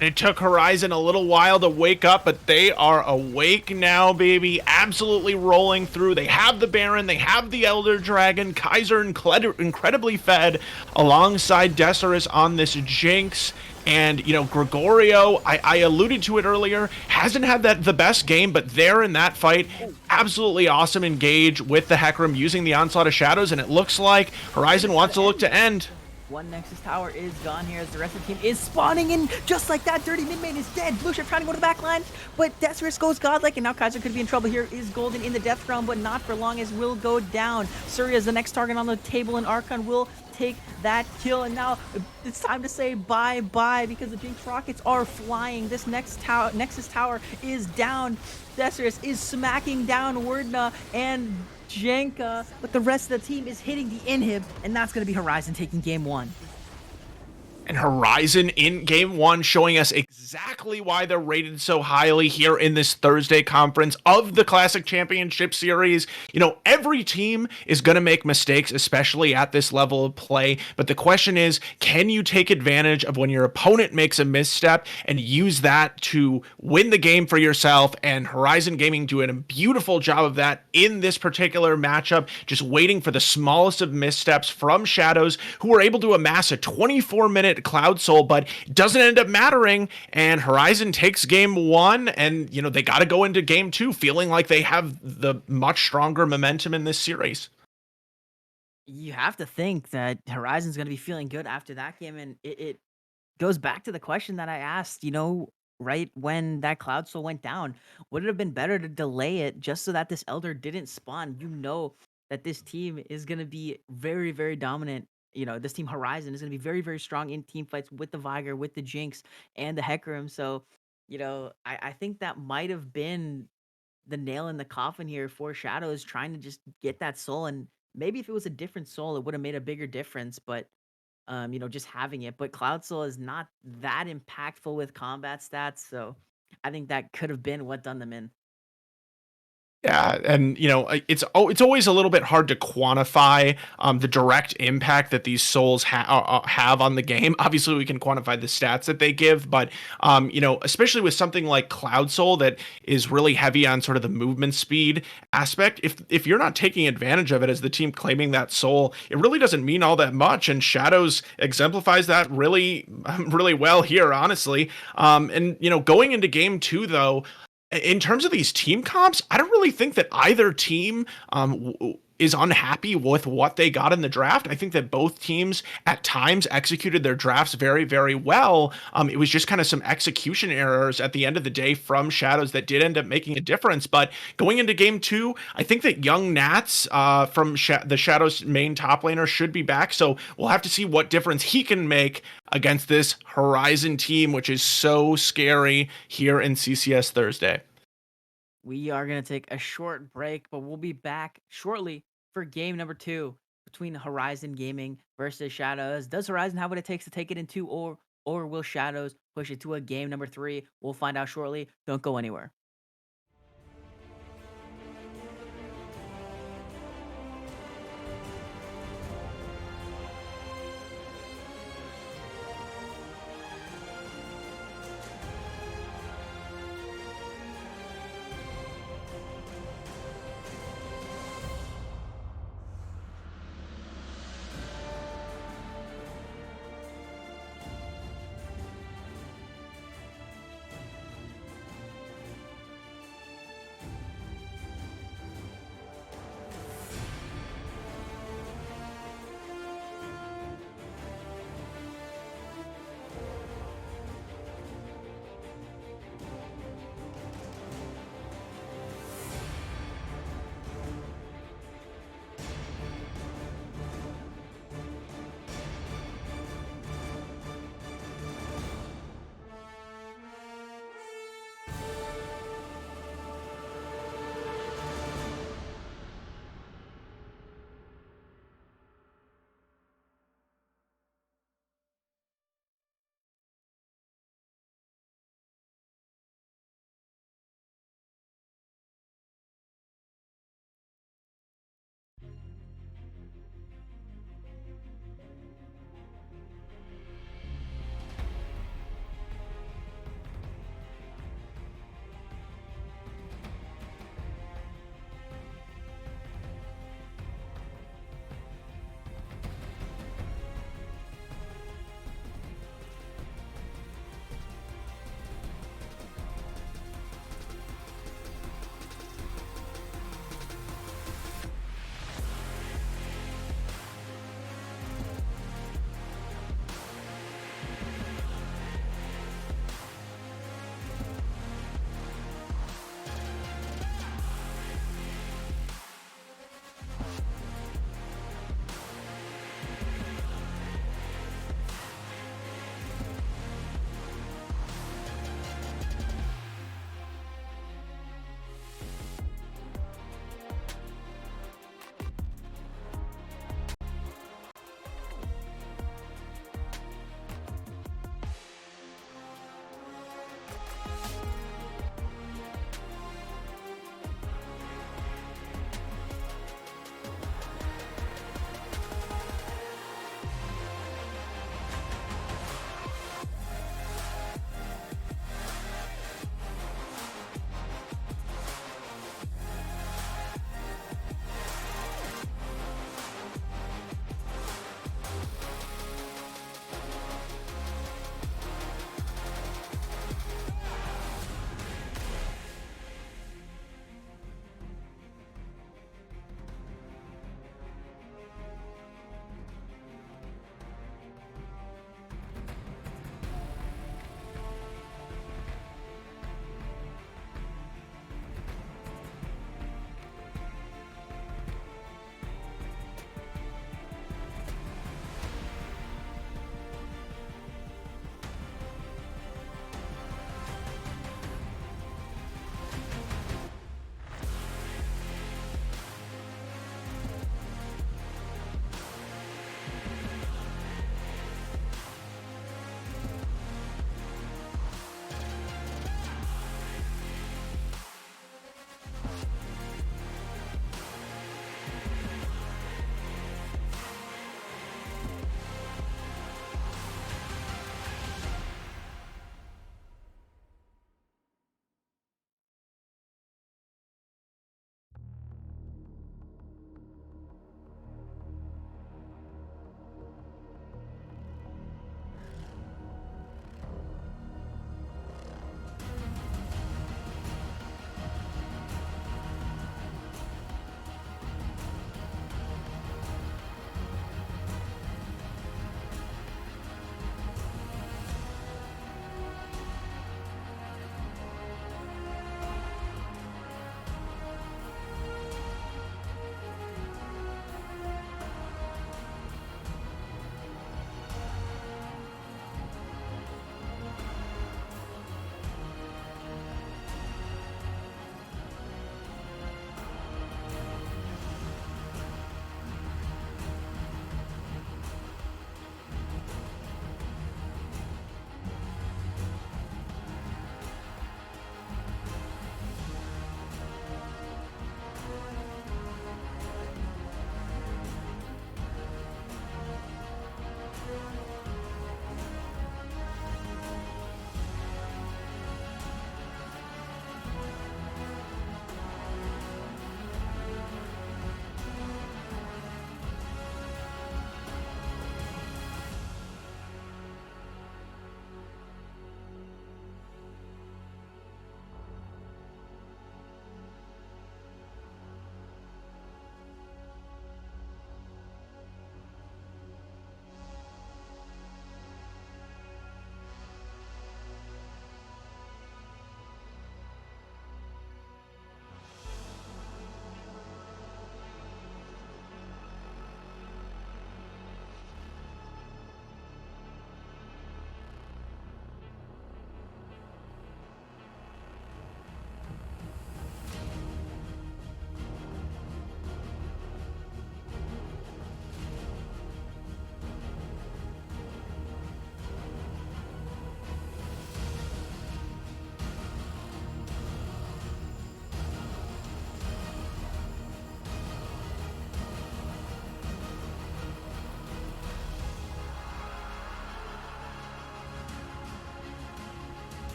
It took Horizon a little while to wake up, but they are awake now, baby. Absolutely rolling through. They have the Baron, they have the Elder Dragon. Kaiser incredibly fed alongside Decerus on this Jinx. And, you know, Gregorio, I alluded to it earlier, hasn't had the best game, but there in that fight, absolutely awesome engage with the Hecarim using the Onslaught of Shadows, and it looks like Horizon wants to look to end. One Nexus tower is gone here as the rest of the team is spawning in just like that. Dirty Midmain is dead. Lucia trying to go to the back line, but Decerus goes godlike, and now Kaiser could be in trouble here. Is Golden in the death realm, but not for long as will go down. Surya is the next target on the table, and Archon will take that kill, and now it's time to say bye-bye because the Jinx rockets are flying. This next Nexus tower is down. Decerus is smacking down Wordna and Jenka, but the rest of the team is hitting the inhib, and that's going to be Horizon taking game 1. And Horizon in game 1 showing us exactly why they're rated so highly here in this Thursday conference of the Classic Championship Series. You know, every team is going to make mistakes, especially at this level of play. But the question is, can you take advantage of when your opponent makes a misstep and use that to win the game for yourself? And Horizon Gaming doing a beautiful job of that in this particular matchup, just waiting for the smallest of missteps from ShadowZ, who were able to amass a 24-minute Cloud Soul, but it doesn't end up mattering, and Horizon takes game 1, and you know they got to go into game 2 feeling like they have the much stronger momentum in this series. You have to think that Horizon's going to be feeling good after that game, and it goes back to the question that I asked, you know, right when that Cloud Soul went down. Would it have been better to delay it just so that this Elder didn't spawn? You know that this team is going to be very, very dominant. You know, this team Horizon is going to be very, very strong in team fights with the Viger, with the Jinx, and the Hecarim. So, you know, I think that might have been the nail in the coffin here for ShadowZ, trying to just get that soul. And maybe if it was a different soul, it would have made a bigger difference. But you know, just having it. But Cloud Soul is not that impactful with combat stats, so I think that could have been what done them in. Yeah, and you know it's always a little bit hard to quantify the direct impact that these souls have on the game. Obviously, we can quantify the stats that they give, but you know, especially with something like Cloud Soul that is really heavy on sort of the movement speed aspect. If you're not taking advantage of it as the team claiming that soul, it really doesn't mean all that much. And ShadowZ exemplifies that really well here, honestly. And you know, going into game 2 though, in terms of these team comps, I don't really think that either team is unhappy with what they got in the draft. I think that both teams at times executed their drafts very, very well. It was just kind of some execution errors at the end of the day from ShadowZ that did end up making a difference. But going into game 2, I think that young Nats from the ShadowZ main top laner should be back. So we'll have to see what difference he can make against this Horizon team, which is so scary here in CCS Thursday. We are going to take a short break, but we'll be back shortly for game number 2 between Horizon Gaming versus ShadowZ. Does Horizon have what it takes to take it in 2, or will ShadowZ push it to a game number 3? We'll find out shortly. Don't go anywhere.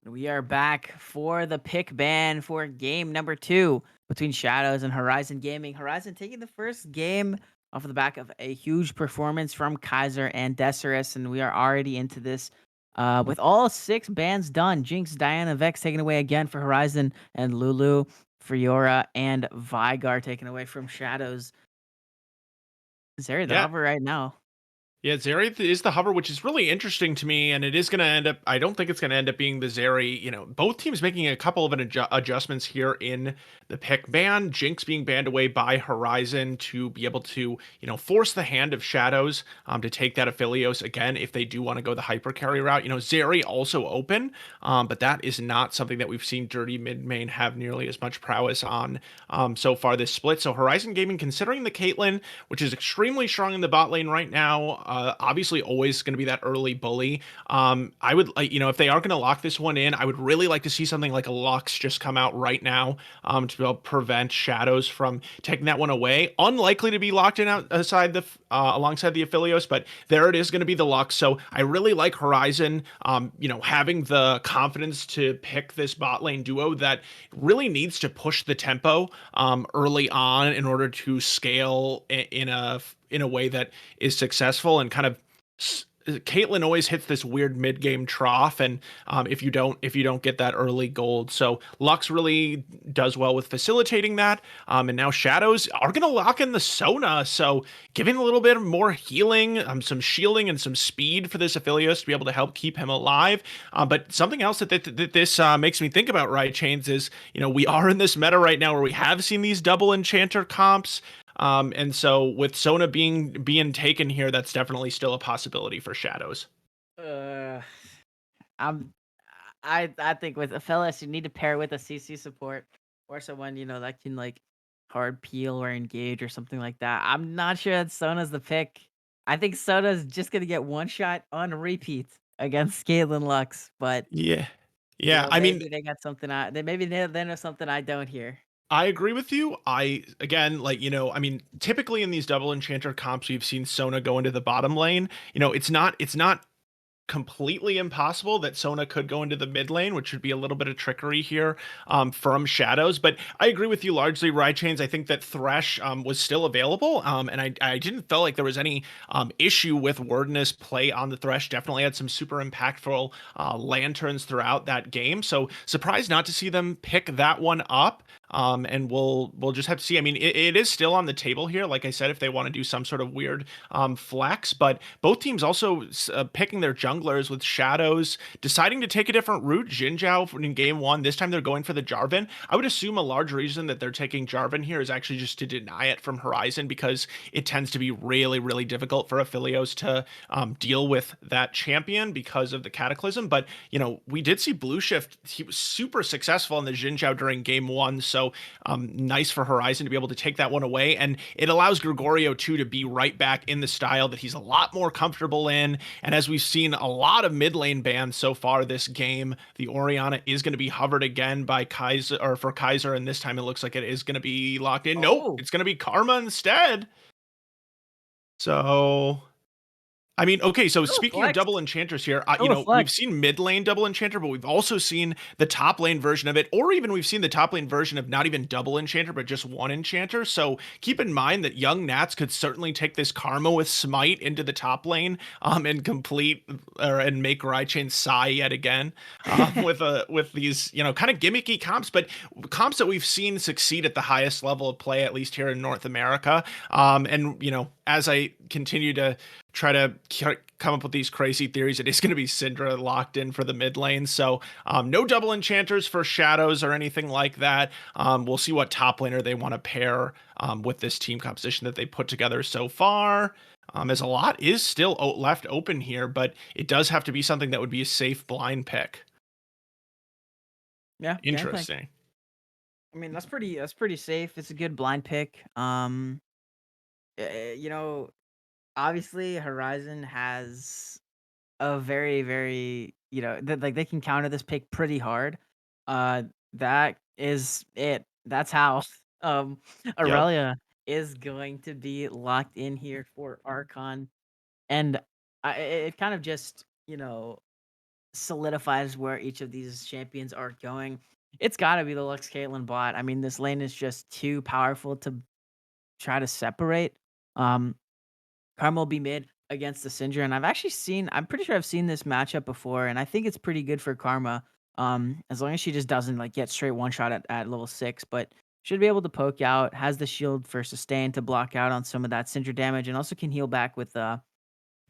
We are back for the pick ban for game number 2 between Shadows and Horizon Gaming. Horizon taking the first game off of the back of a huge performance from Kaiser and Desirus, and we are already into this with all 6 bans done. Jinx, Diana, Vex taken away again for Horizon, and Lulu, Fiora, and Vigar taken away from Shadows. Zeri the Yeah, hover right now. Yeah, Zeri is the hover, which is really interesting to me, and it is going to end up. I don't think it's going to end up being the Zeri. Both teams making a couple of adjustments here in the pick ban. Jinx being banned away by Horizon to be able to, force the hand of Shadows to take that Aphelios again if they do want to go the hyper carry route. Zeri also open, but that is not something that we've seen Dirty mid main have nearly as much prowess on so far this split. So Horizon Gaming, considering the Caitlyn, which is extremely strong in the bot lane right now. Obviously, always going to be that early bully. I would, if they are going to lock this one in, I would really like to see something like a Lux just come out right now to be able to prevent Shadows from taking that one away. Unlikely to be locked in alongside the Aphelios, but there it is going to be the Lux. So I really like Horizon, having the confidence to pick this bot lane duo that really needs to push the tempo early on in order to scale in a way that is successful and kind of Caitlyn always hits this weird mid game trough, and if you don't get that early gold, so Lux really does well with facilitating that. And now Shadows are gonna lock in the Sona, so giving a little bit more healing, some shielding, and some speed for this Aphelios to be able to help keep him alive. But something else that this makes me think about Riot Chains is, we are in this meta right now where we have seen these double enchanter comps. And so with Sona being taken here, that's definitely still a possibility for Shadows. Uh, I'm I think with Aphelios, you need to pair with a CC support or someone, that can like hard peel or engage or something like that. I'm not sure that Sona's the pick. I think Sona's just gonna get one shot on repeat against Caitlyn Lux, but Yeah. Yeah, I mean, maybe they got something maybe they know something I don't hear. I agree with you. I again, I mean, typically in these double enchanter comps, we've seen Sona go into the bottom lane. It's not completely impossible that Sona could go into the mid lane, which would be a little bit of trickery here from Shadows. But I agree with you largely, Riot Chains. I think that Thresh was still available, and I didn't feel like there was any issue with Wordness play on the Thresh. Definitely had some super impactful lanterns throughout that game. So surprised not to see them pick that one up. And we'll just have to see. I mean, it is still on the table here. Like I said, if they want to do some sort of weird flex, but both teams also picking their junglers with Shadows, deciding to take a different route. Jinzhao in game one, this time they're going for the Jarvan. I would assume a large reason that they're taking Jarvan here is actually just to deny it from Horizon because it tends to be really, really difficult for Aphelios to deal with that champion because of the Cataclysm. But, we did see Blue Shift. He was super successful in the Jinzhao during game one. So nice for Horizon to be able to take that one away. And it allows Gregorio, too, to be right back in the style that he's a lot more comfortable in. And as we've seen a lot of mid lane bans so far this game, the Orianna is going to be hovered again by Kaiser, or for Kaiser, and this time it looks like it is going to be locked in. Nope, Oh, it's going to be Karma instead. So I mean, okay, so still a speaking of flex. double enchanters here, Still a we've flex. seen mid lane double enchanter, but we've also seen the top lane version of it, or even we've seen the top lane version of not even double enchanter, but just one enchanter. So keep in mind that young Nats could certainly take this Karma with Smite into the top lane, and and make Raichain sigh yet again, with these kind of gimmicky comps, but comps that we've seen succeed at the highest level of play, at least here in North America. And as I continue to try to come up with these crazy theories, it is going to be Syndra locked in for the mid lane. So no double enchanters for Shadows or anything like that. We'll see what top laner they want to pair with this team composition that they put together so far. As a lot is still left open here, but it does have to be something that would be a safe blind pick. Yeah, Gangplank. Interesting. I mean, that's pretty safe. It's a good blind pick. You know, obviously Horizon has a very, very, like they can counter this pick pretty hard. Uh, that is it. That's how Yep. Aurelia is going to be locked in here for Archon, and it kind of just solidifies where each of these champions are going. It's got to be the Lux Caitlyn bot. I mean, this lane is just too powerful to try to separate. Um, Karma will be mid against the Syndra, and I'm pretty sure I've seen this matchup before, and I think it's pretty good for Karma. As long as she just doesn't like get straight one shot at level 6, but should be able to poke out, has the shield for sustain to block out on some of that Syndra damage, and also can heal back with the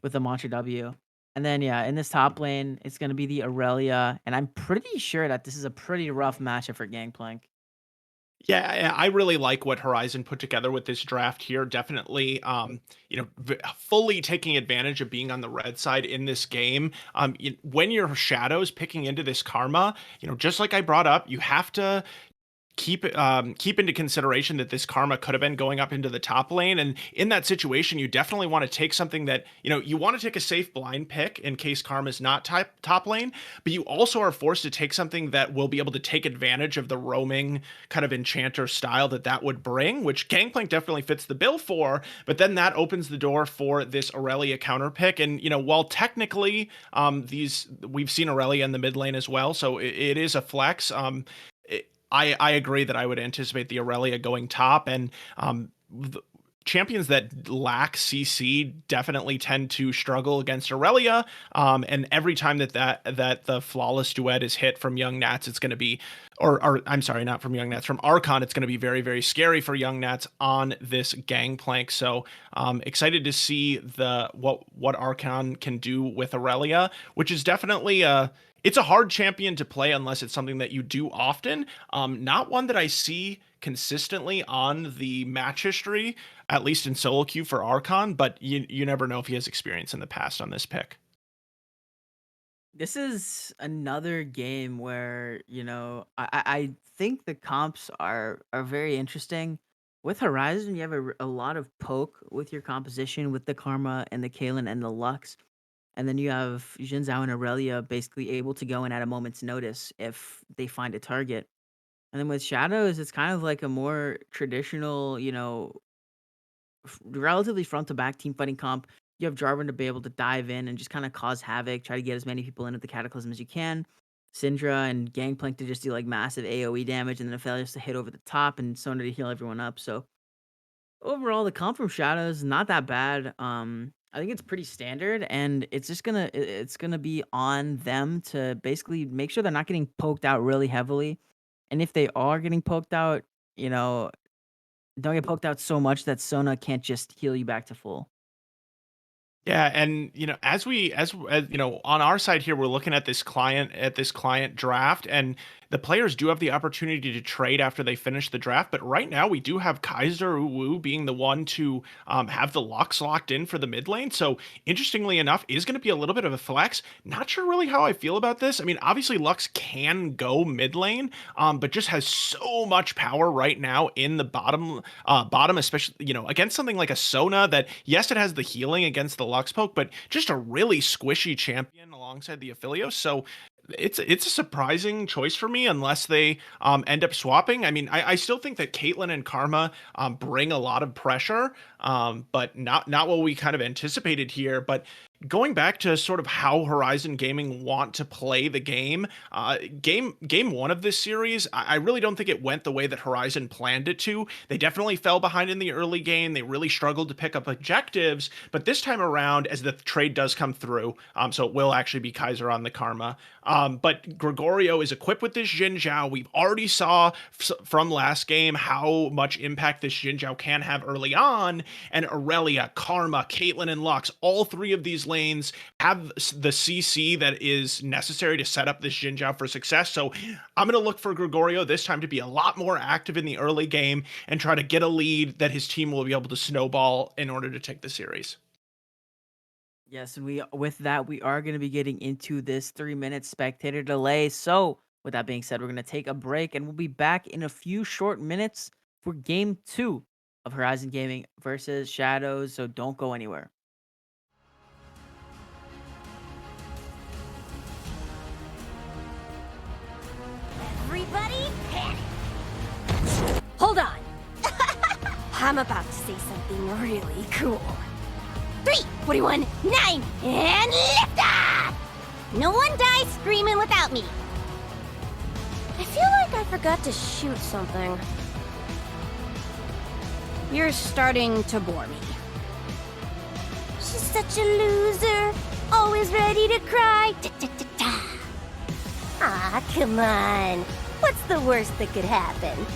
Mantra W. And then yeah, in this top lane, it's gonna be the Aurelia, and I'm pretty sure that this is a pretty rough matchup for Gangplank. Yeah, I really like what Horizon put together with this draft here. Definitely, fully taking advantage of being on the red side in this game. When your shadows picking into this karma, just like I brought up, you have to keep into consideration that this karma could have been going up into the top lane, and in that situation you definitely want to take something that you want to take a safe blind pick in case karma's not top lane, but you also are forced to take something that will be able to take advantage of the roaming kind of enchanter style that would bring, which Gangplank definitely fits the bill for. But then that opens the door for this Aurelia counter pick, and while technically these we've seen Aurelia in the mid lane as well, so it is a flex. I agree that I would anticipate the Aurelia going top, and champions that lack CC definitely tend to struggle against Aurelia. And every time that the flawless duet is hit from Young Nats, it's going to be, or I'm sorry, not from Young Nats, from Archon, it's going to be very, very scary for Young Nats on this Gangplank. So excited to see what Archon can do with Aurelia, which is definitely it's a hard champion to play unless it's something that you do often. Not one that I see consistently on the match history, at least in solo queue for Archon, but you never know if he has experience in the past on this pick. This is another game where, I think the comps are very interesting. With Horizon, you have a lot of poke with your composition with the Karma and the Kalen and the Lux. And then you have Jin Zhao and Aurelia basically able to go in at a moment's notice if they find a target. And then with Shadows, it's kind of like a more traditional, relatively front to back team fighting comp. You have Jarvan to be able to dive in and just kind of cause havoc, try to get as many people into the Cataclysm as you can. Syndra and Gangplank to just do like massive AoE damage, and then Aphelios to hit over the top, and Sona to heal everyone up. So overall, the comp from Shadows is not that bad. I think it's pretty standard, and it's gonna be on them to basically make sure they're not getting poked out really heavily. And if they are getting poked out, you know, don't get poked out so much that Sona can't just heal you back to full. Yeah, and as on our side here, we're looking at this client draft, and the players do have the opportunity to trade after they finish the draft. But right now, we do have Kaiser Uwu being the one to have the Lux locked in for the mid lane. So interestingly enough, is going to be a little bit of a flex. Not sure really how I feel about this. I mean, obviously Lux can go mid lane, but just has so much power right now in the bottom, especially against something like a Sona that, yes, it has the healing against the Lux poke, but just a really squishy champion alongside the Aphelios. So it's a surprising choice for me unless they end up swapping. I mean, I still think that Caitlyn and Karma bring a lot of pressure, but not what we kind of anticipated here. But going back to sort of how Horizon Gaming want to play the game, game one of this series, I really don't think it went the way that Horizon planned it to. They definitely fell behind in the early game. They really struggled to pick up objectives. But this time around, as the trade does come through, so it will actually be Kaiser on the Karma. But Gregorio is equipped with this Jin Zhao. We've already saw from last game how much impact this Jin Zhao can have early on. And Aurelia, Karma, Caitlyn, and Lux, all three of these lanes have the CC that is necessary to set up this Jin Zhao for success. So I'm going to look for Gregorio this time to be a lot more active in the early game and try to get a lead that his team will be able to snowball in order to take the series. Yes, and with that we are going to be getting into this 3-minute spectator delay. So with that being said, we're going to take a break, and we'll be back in a few short minutes for game 2 of Horizon Gaming versus ShadowZ. So don't go anywhere. Everybody panic! Hold on! I'm about to say something really cool. 3, 41, 9, and lift off! No one dies screaming without me. I feel like I forgot to shoot something. You're starting to bore me. She's such a loser, always ready to cry. Ah, come on. What's the worst that could happen?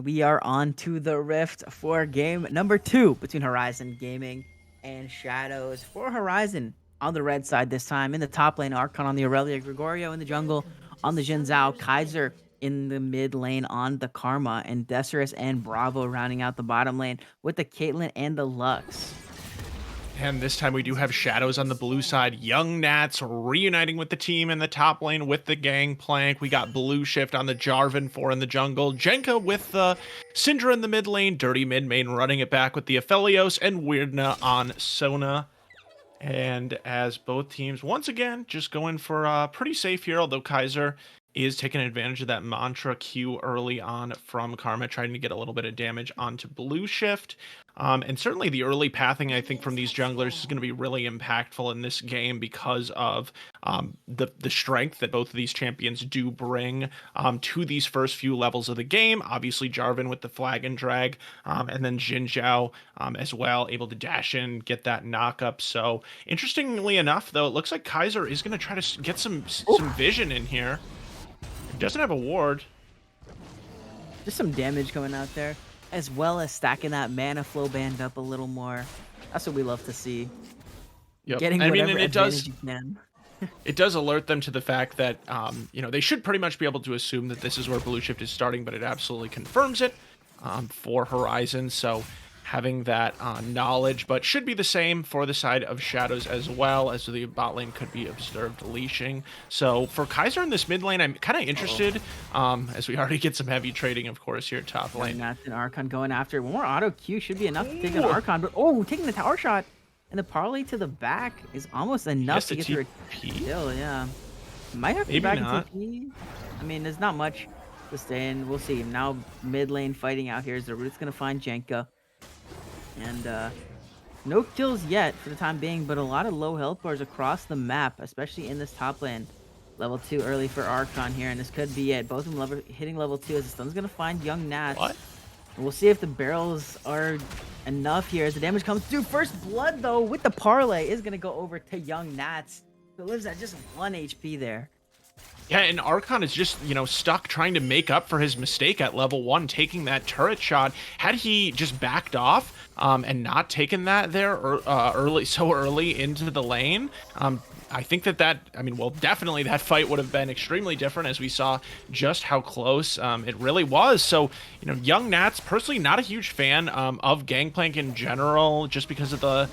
We are on to the Rift for game number 2 between Horizon Gaming and Shadows. For Horizon on the red side this time, in the top lane, Archon on the Aurelia, Gregorio in the jungle on the Jin Zhao, Kaiser in the mid lane on the Karma, and Decerus and Bravo rounding out the bottom lane with the Caitlyn and the Lux. And this time we do have Shadows on the blue side. Young Nats reuniting with the team in the top lane with the Gangplank. We got Blue Shift on the Jarvan 4 in the jungle. Jenka with the Syndra in the mid lane. Dirty mid main running it back with the Aphelios. And Weirdna on Sona. And as both teams, once again, just going for pretty safe here, although Kaiser is taking advantage of that mantra Q early on from Karma, trying to get a little bit of damage onto Blue Shift. And certainly the early pathing, I think, from these junglers is going to be really impactful in this game because of the strength that both of these champions do bring to these first few levels of the game. Obviously, Jarvan with the flag and drag, and then Jin Zhao as well, able to dash in, get that knock up. So interestingly enough, though, it looks like Kaiser is going to try to get some vision in here. He doesn't have a ward. Just some damage coming out there, as well as stacking that mana flow band up a little more. That's what we love to see. Yep. Getting I whatever mean, and it advantage does. you can. It does alert them to the fact that, they should pretty much be able to assume that this is where Blue Shift is starting, but it absolutely confirms it for Horizon. So having that knowledge, but should be the same for the side of Shadows as well, as the bot lane could be observed leashing. So for Kaiser in this mid lane, I'm kind of interested, as we already get some heavy trading, of course, here top lane. Nats and Archon going after it. One more auto Q should be enough to take an Archon, but taking the tower shot. And the parlay to the back is almost enough to get through a kill, yeah. Might have to Maybe back not. into TP. I mean, there's not much to stay in. We'll see. Now mid lane fighting out here is the Root's going to find Jenka. And no kills yet for the time being, but a lot of low health bars across the map, especially in this top lane. Level 2 early for Archon here, and this could be it. Both of them hitting level 2 as the stun's going to find Young Nats. What? And we'll see if the barrels are enough here as the damage comes through. First blood, though, with the parlay is going to go over to Young Nats, who lives at just 1 HP there. Yeah, and Archon is just, stuck trying to make up for his mistake at level 1, taking that turret shot. Had he just backed off and not taken that there early into the lane, I think definitely that fight would have been extremely different, as we saw just how close it really was. So, Young Nats, personally not a huge fan of Gangplank in general, just because of the,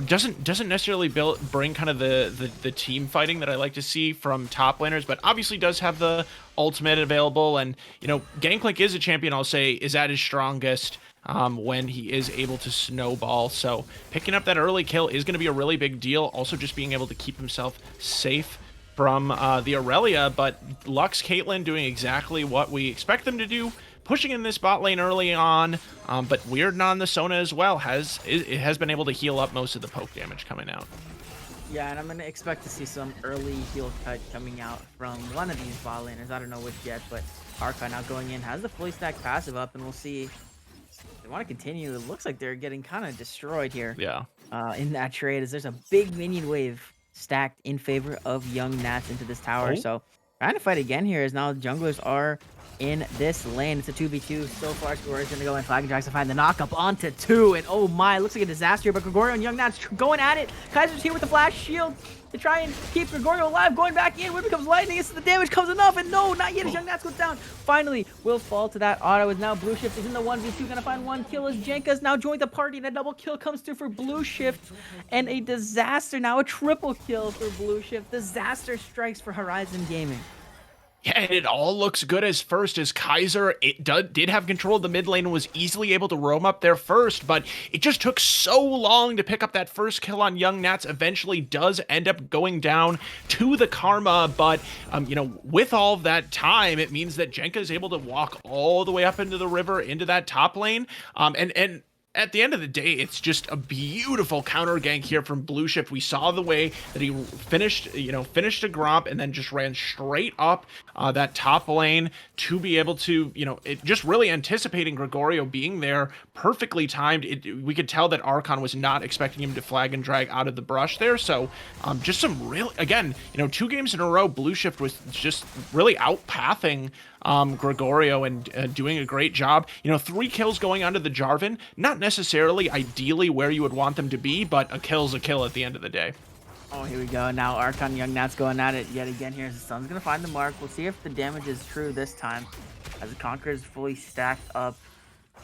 doesn't necessarily bring kind of the team fighting that I like to see from top laners, but obviously does have the ultimate available. And, Gangplank is a champion, I'll say, is at his strongest when he is able to snowball. So picking up that early kill is going to be a really big deal. Also just being able to keep himself safe from the Aurelia, but Lux Caitlyn doing exactly what we expect them to do, pushing in this bot lane early on, but Weirdna on the Sona as well has been able to heal up most of the poke damage coming out. Yeah, and I'm going to expect to see some early heal cut coming out from one of these bot laners. I don't know which yet, but Archon now going in has the fully stacked passive up, and we'll see. They want to continue. It looks like they're getting kind of destroyed here. Yeah. In that trade, as there's a big minion wave stacked in favor of Young Nats into this tower. So trying to fight again here, as now the junglers are in this lane. It's a 2v2 so far. Score is going to go in. Flag and Drags to find the knock up onto 2. And oh my, looks like a disaster here. But Gregorio and Young Nats going at it. Kaiser's here with the flash shield to try and keep Gregorio alive. Going back in. When it becomes lightning, the damage comes enough. And no, not yet as Young Nats goes down. Finally, will fall to that auto, as now Blue Shift is in the 1v2. Going to find one kill as Jenka's now joined the party. And a double kill comes through for Blue Shift. And a disaster, now a triple kill for Blue Shift. Disaster strikes for Horizon Gaming. Yeah, and it all looks good as Kaiser did have control of the mid lane and was easily able to roam up there first, but it just took so long to pick up that first kill on Young Nats. Eventually does end up going down to the Karma, but, with all of that time, it means that Jenka is able to walk all the way up into the river, into that top lane, and at the end of the day, it's just a beautiful counter gank here from Blue Shift. We saw the way that he finished a Gromp and then just ran straight up that top lane to be able to, it just really anticipating Gregorio being there, perfectly timed. We could tell that Archon was not expecting him to flag and drag out of the brush there. So just some real, again, 2 games in a row, Blue Shift was just really outpathing Gregorio and doing a great job. 3 kills going onto the Jarvan, not necessarily ideally where you would want them to be, but a kill's a kill at the end of the day. Oh, here we go. Now Archon Young Nat's going at it yet again here. The Sun's going to find the mark. We'll see if the damage is true this time as the Conqueror is fully stacked up.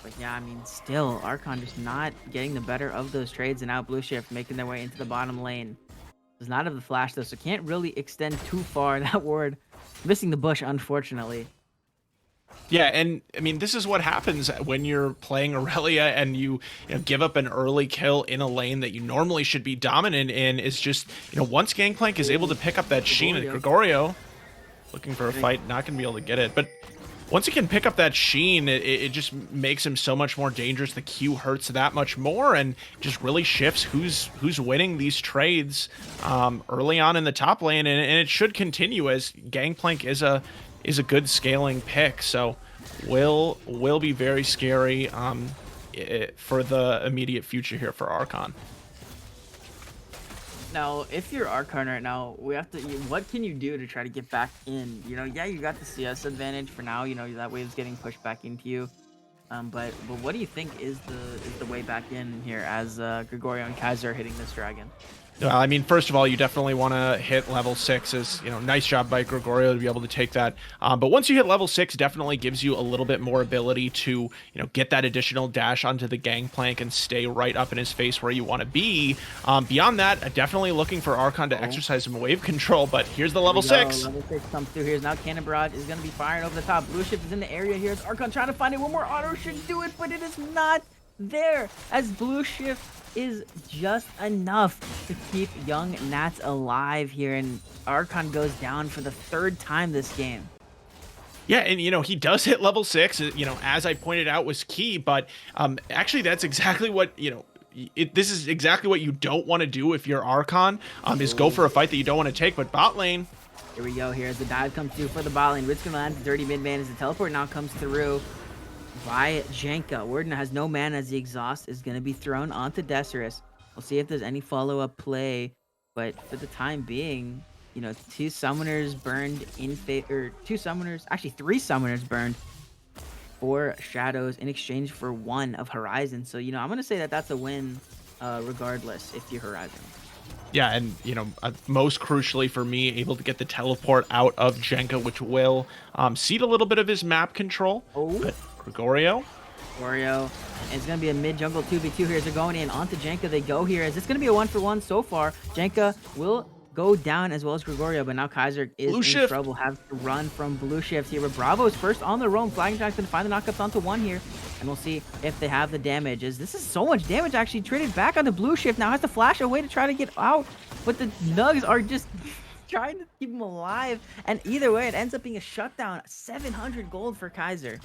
But yeah, I mean, still, Archon just not getting the better of those trades, and now Blue Shift making their way into the bottom lane. Does not have the flash, though, so can't really extend too far. That ward missing the bush, unfortunately. Yeah, and I mean, this is what happens when you're playing Aurelia and you give up an early kill in a lane that you normally should be dominant in. Is just, once Gangplank is able to pick up that Sheen, and Gregorio looking for a fight, not going to be able to get it. But once he can pick up that Sheen, it just makes him so much more dangerous. The Q hurts that much more, and just really shifts who's winning these trades early on in the top lane, and it should continue as Gangplank is a good scaling pick. So will be very scary for the immediate future here for Archon. Now, if you're Archon right now, we have to. What can you do to try to get back in? Yeah, you got the CS advantage for now. That wave's getting pushed back into you. But what do you think is the way back in here as Gregorio and Kaiser are hitting this dragon? I mean, first of all, you definitely want to hit level 6. Nice job by Gregorio to be able to take that. But once you hit level 6, definitely gives you a little bit more ability to, get that additional dash onto the Gangplank and stay right up in his face where you want to be. Beyond that, definitely looking for Archon to exercise some wave control. But here's the level 6. Level 6 comes through here. Now Cannon Barrage is going to be firing over the top. Blue Shift is in the area here. It's Archon trying to find it. One more auto should do it, but it is not there as Blue Shift is just enough to keep young Nats alive here, and Archon goes down for the 3rd time this game. Yeah, and he does hit level 6, as I pointed out was key, but actually that's exactly what, this is exactly what you don't want to do if you're Archon, is go for a fight that you don't want to take. But bot lane, here we go. Here as the dive comes through for the bot lane. Ritz's gonna land the dirty mid man as the teleport now comes through by Jenka. Warden has no mana as the exhaust is going to be thrown onto Desirus. We'll see if there's any follow-up play, but for the time being, 2 summoners burned in favor, 2 summoners, actually 3 summoners burned for ShadowZ in exchange for 1 of Horizon. So, I'm going to say that that's a win regardless if you're Horizon. Yeah, and most crucially for me, able to get the teleport out of Jenka, which will cede a little bit of his map control. But Gregorio. And it's going to be a mid-jungle 2v2 here as they're going in. Onto Jenka they go here. As it's going to be a 1-for-1 so far. Jenka will go down as well as Gregorio, but now Kaiser is in trouble. Has to run from Blue Shift here. But Bravo is first on the roam. Flagging Jack's going to find the knockups onto 1 here. And we'll see if they have the damage. As this is so much damage actually traded back onto Blue Shift. Now has to flash away to try to get out. But the Nugs are just trying to keep him alive. And either way, it ends up being a shutdown. 700 gold for Kaiser.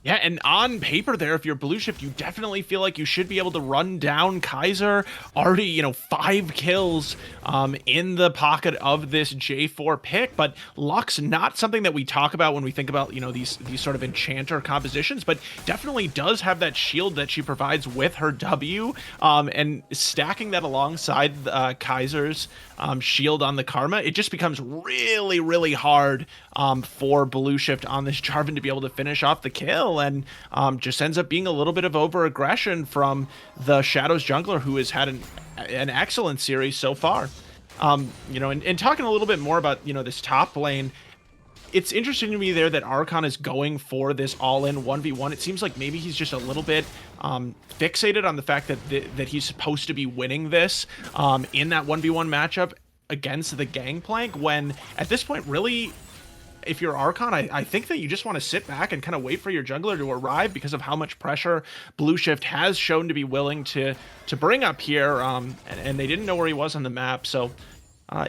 Yeah, and on paper there, if you're Blue Shift, you definitely feel like you should be able to run down Kaiser. Already, 5 kills in the pocket of this J4 pick, but luck's not something that we talk about when we think about, these sort of enchanter compositions, but definitely does have that shield that she provides with her W, and stacking that alongside Kaiser's shield on the Karma, it just becomes really, really hard for Blue Shift on this Jarvan to be able to finish off the kill. And just ends up being a little bit of over-aggression from the ShadowZ jungler, who has had an excellent series so far. And talking a little bit more about, this top lane, it's interesting to me there that Archon is going for this all-in 1v1. It seems like maybe he's just a little bit fixated on the fact that he's supposed to be winning this in that 1v1 matchup against the Gangplank, when at this point, really, if you're Archon, I think that you just want to sit back and kind of wait for your jungler to arrive because of how much pressure Blue Shift has shown to be willing to bring up here, and they didn't know where he was on the map. So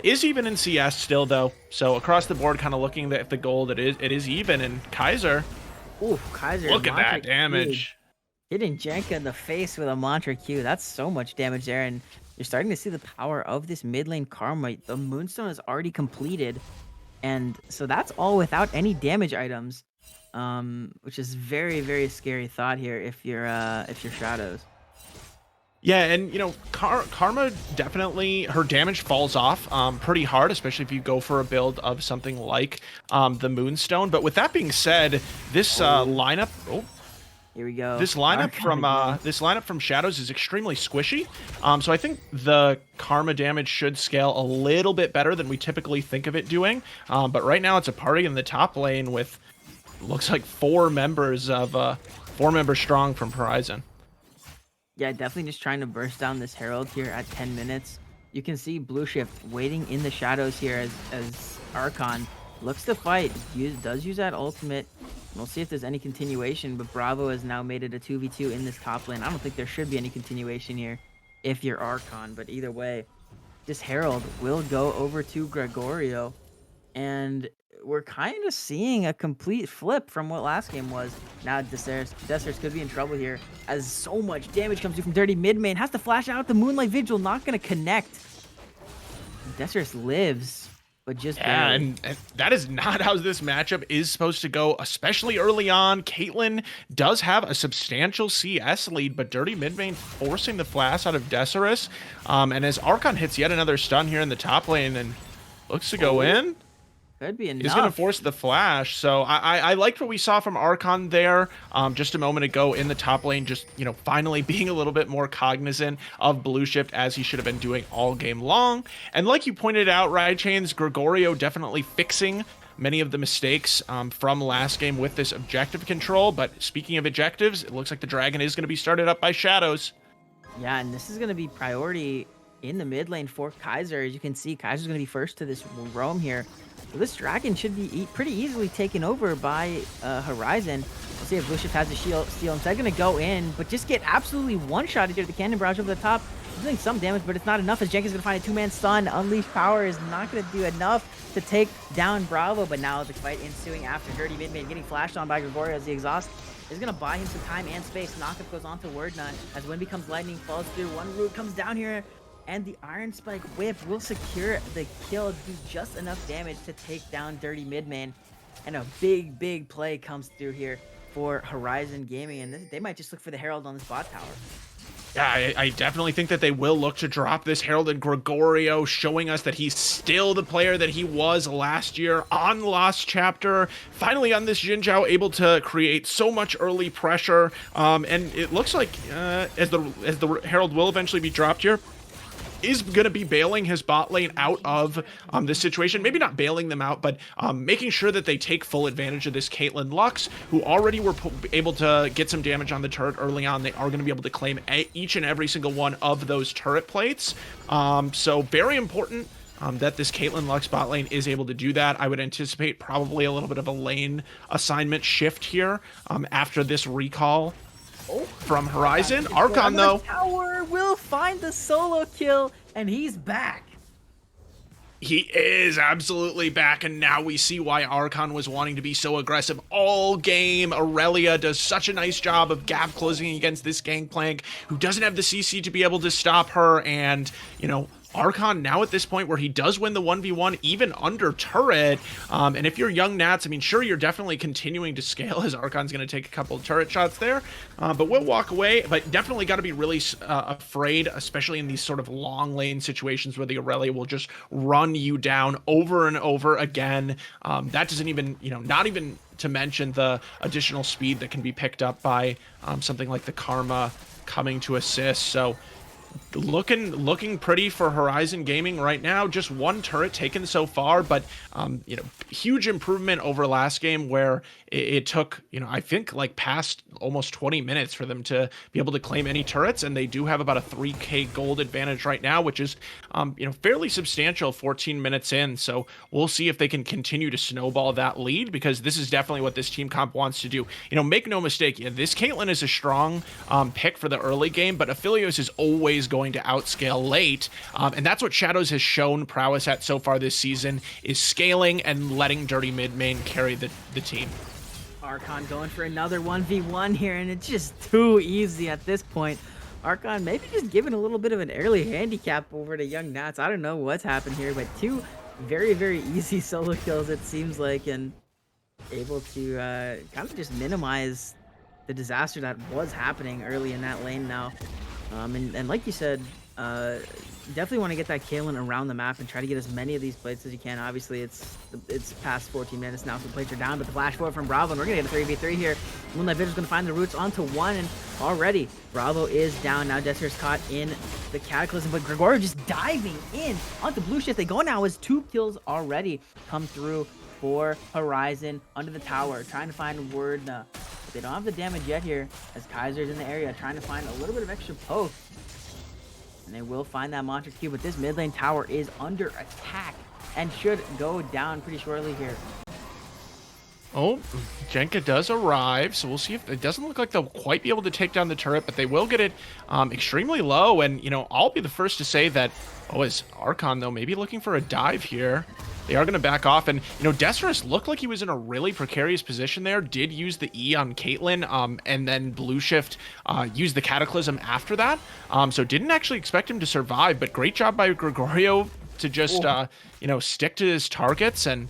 is even in CS still, though. So across the board, kind of looking at the gold, it is even. And Kaiser, ooh, Kaiser, look at that damage. Hitting Jenka in the face with a mantra Q. That's so much damage there, and you're starting to see the power of this mid lane Karma. The Moonstone is already completed. And so that's all without any damage items, which is very, very scary thought here if you're ShadowZ. Yeah, and Karma definitely her damage falls off pretty hard, especially if you go for a build of something like the Moonstone. But with that being said, this Oh, lineup, oh, here we go. this lineup Archon from again. ShadowZ is extremely squishy. So I think the Karma damage should scale a little bit better than we typically think of it doing. But right now it's a party in the top lane with looks like 4 members strong from Horizon. Yeah, definitely just trying to burst down this Herald here at 10 minutes. You can see Blue Shift waiting in the shadows here as Archon looks to fight. Does use that ultimate. We'll see if there's any continuation, but Bravo has now made it a 2v2 in this top lane. I don't think there should be any continuation here if you're Archon, but either way, this Herald will go over to Gregorio. And we're kind of seeing a complete flip from what last game was. Now Desert could be in trouble here as so much damage comes through from Dirty Mid Main. Has to flash out the Moonlight Vigil, not going to connect. Desert lives, but just Yeah, barely. and that is not how this matchup is supposed to go, especially early on. Caitlyn does have a substantial CS lead, but Dirty Midmain forcing the flash out of Desirus. And as Archon hits yet another stun here in the top lane and looks to go in, Could be enough. he's going to force the flash. So I liked what we saw from Archon there just a moment ago in the top lane, just, finally being a little bit more cognizant of Blue Shift as he should have been doing all game long. And like you pointed out, Riot Chains, Gregorio definitely fixing many of the mistakes from last game with this objective control. But speaking of objectives, it looks like the Dragon is going to be started up by ShadowZ. Yeah, and this is going to be priority in the mid lane for Kaiser. As you can see, Kaiser's going to be first to this roam here. So this Dragon should be pretty easily taken over by Horizon. We'll see if Blue Shift has a steal. Instead, going to go in, but just get absolutely one-shotted here. The Cannon Barrage over the top. He's doing some damage, but it's not enough as Jenkins going to find a 2-man stun. Unleashed Power is not going to do enough to take down Bravo, but now the fight ensuing after Dirty Midman getting flashed on by Gregorio as the exhaust is going to buy him some time and space. Knockup goes on to Word Nut as Wind becomes lightning, falls through. One root comes down here, and the Iron Spike Whip will secure the kill, do just enough damage to take down Dirty Midman. And a big play comes through here for Horizon Gaming, and they might just look for the Herald on this bot tower. Yeah, I definitely think that they will look to drop this Herald, and Gregorio showing us that he's still the player that he was last year on Lost Chapter. Finally on this Xin Zhao able to create so much early pressure. And it looks like as the Herald will eventually be dropped here, is going to be bailing his bot lane out of this situation. Maybe not bailing them out, but making sure that they take full advantage of this Caitlyn Lux, who already were able to get some damage on the turret early on. They are going to be able to claim each and every single one of those turret plates. So very important that this Caitlyn Lux bot lane is able to do that. I would anticipate probably a little bit of a lane assignment shift here after this recall from Horizon. Archon, though, Tower will find the solo kill, and he's back. he is absolutely back, and now we see why Archon was wanting to be so aggressive all game. Aurelia does such a nice job of gap closing against this Gangplank, who doesn't have the CC to be able to stop her, and, Archon now at this point where he does win the 1v1 even under turret. And if you're young Nats, I mean, sure, you're definitely continuing to scale as Archon's going to take a couple of turret shots there. But we'll walk away, but definitely got to be really afraid, especially in these sort of long lane situations where the Aurelia will just run you down over and over again. That doesn't even, not even to mention the additional speed that can be picked up by something like the Karma coming to assist. So looking pretty for Horizon Gaming right now. Just one turret taken so far, but huge improvement over last game where it took I think like past almost 20 minutes for them to be able to claim any turrets, and they do have about a 3k gold advantage right now, which is fairly substantial 14 minutes in. So we'll see if they can continue to snowball that lead, because this is definitely what this team comp wants to do. Make no mistake, this Caitlyn is a strong pick for the early game, but Aphelios is always going to outscale late, and that's what ShadowZ has shown prowess at so far this season, is scaling and letting Dirty Mid Main carry the team. Archon going for another 1v1 here, and it's just too easy at this point. Archon maybe just giving a little bit of an early handicap over to young Nats. I don't know what's happened here, but two very easy solo kills it seems like, and able to kind of just minimize the disaster that was happening early in that lane now. And like you said, definitely want to get that Kalen around the map and try to get as many of these plates as you can. Obviously, it's past 14 minutes now, so the plates are down, but the flash forward from Bravo, and we're going to get a 3v3 here. Moonlight Vigil's going to find the roots onto one, and already Bravo is down. Now Desir's caught in the Cataclysm, but Gregorio just diving in onto Blue Shift. They go now as 2 kills already come through for Horizon under the tower, trying to find Word. They don't have the damage yet here, as Kaiser's in the area trying to find a little bit of extra poke. And they will find that Mantra Cube, but this mid lane tower is under attack and should go down pretty shortly here. Oh, Jenka does arrive, so we'll see if it doesn't look like they'll quite be able to take down the turret, but they will get it extremely low. And, you know, I'll be the first to say that, is Archon, though, maybe looking for a dive here. They are going to back off, and, you know, Desirus looked like he was in a really precarious position there, did use the E on Caitlyn, and then Blue Shift used the Cataclysm after that, so didn't actually expect him to survive, but great job by Gregorio to just, you know, stick to his targets and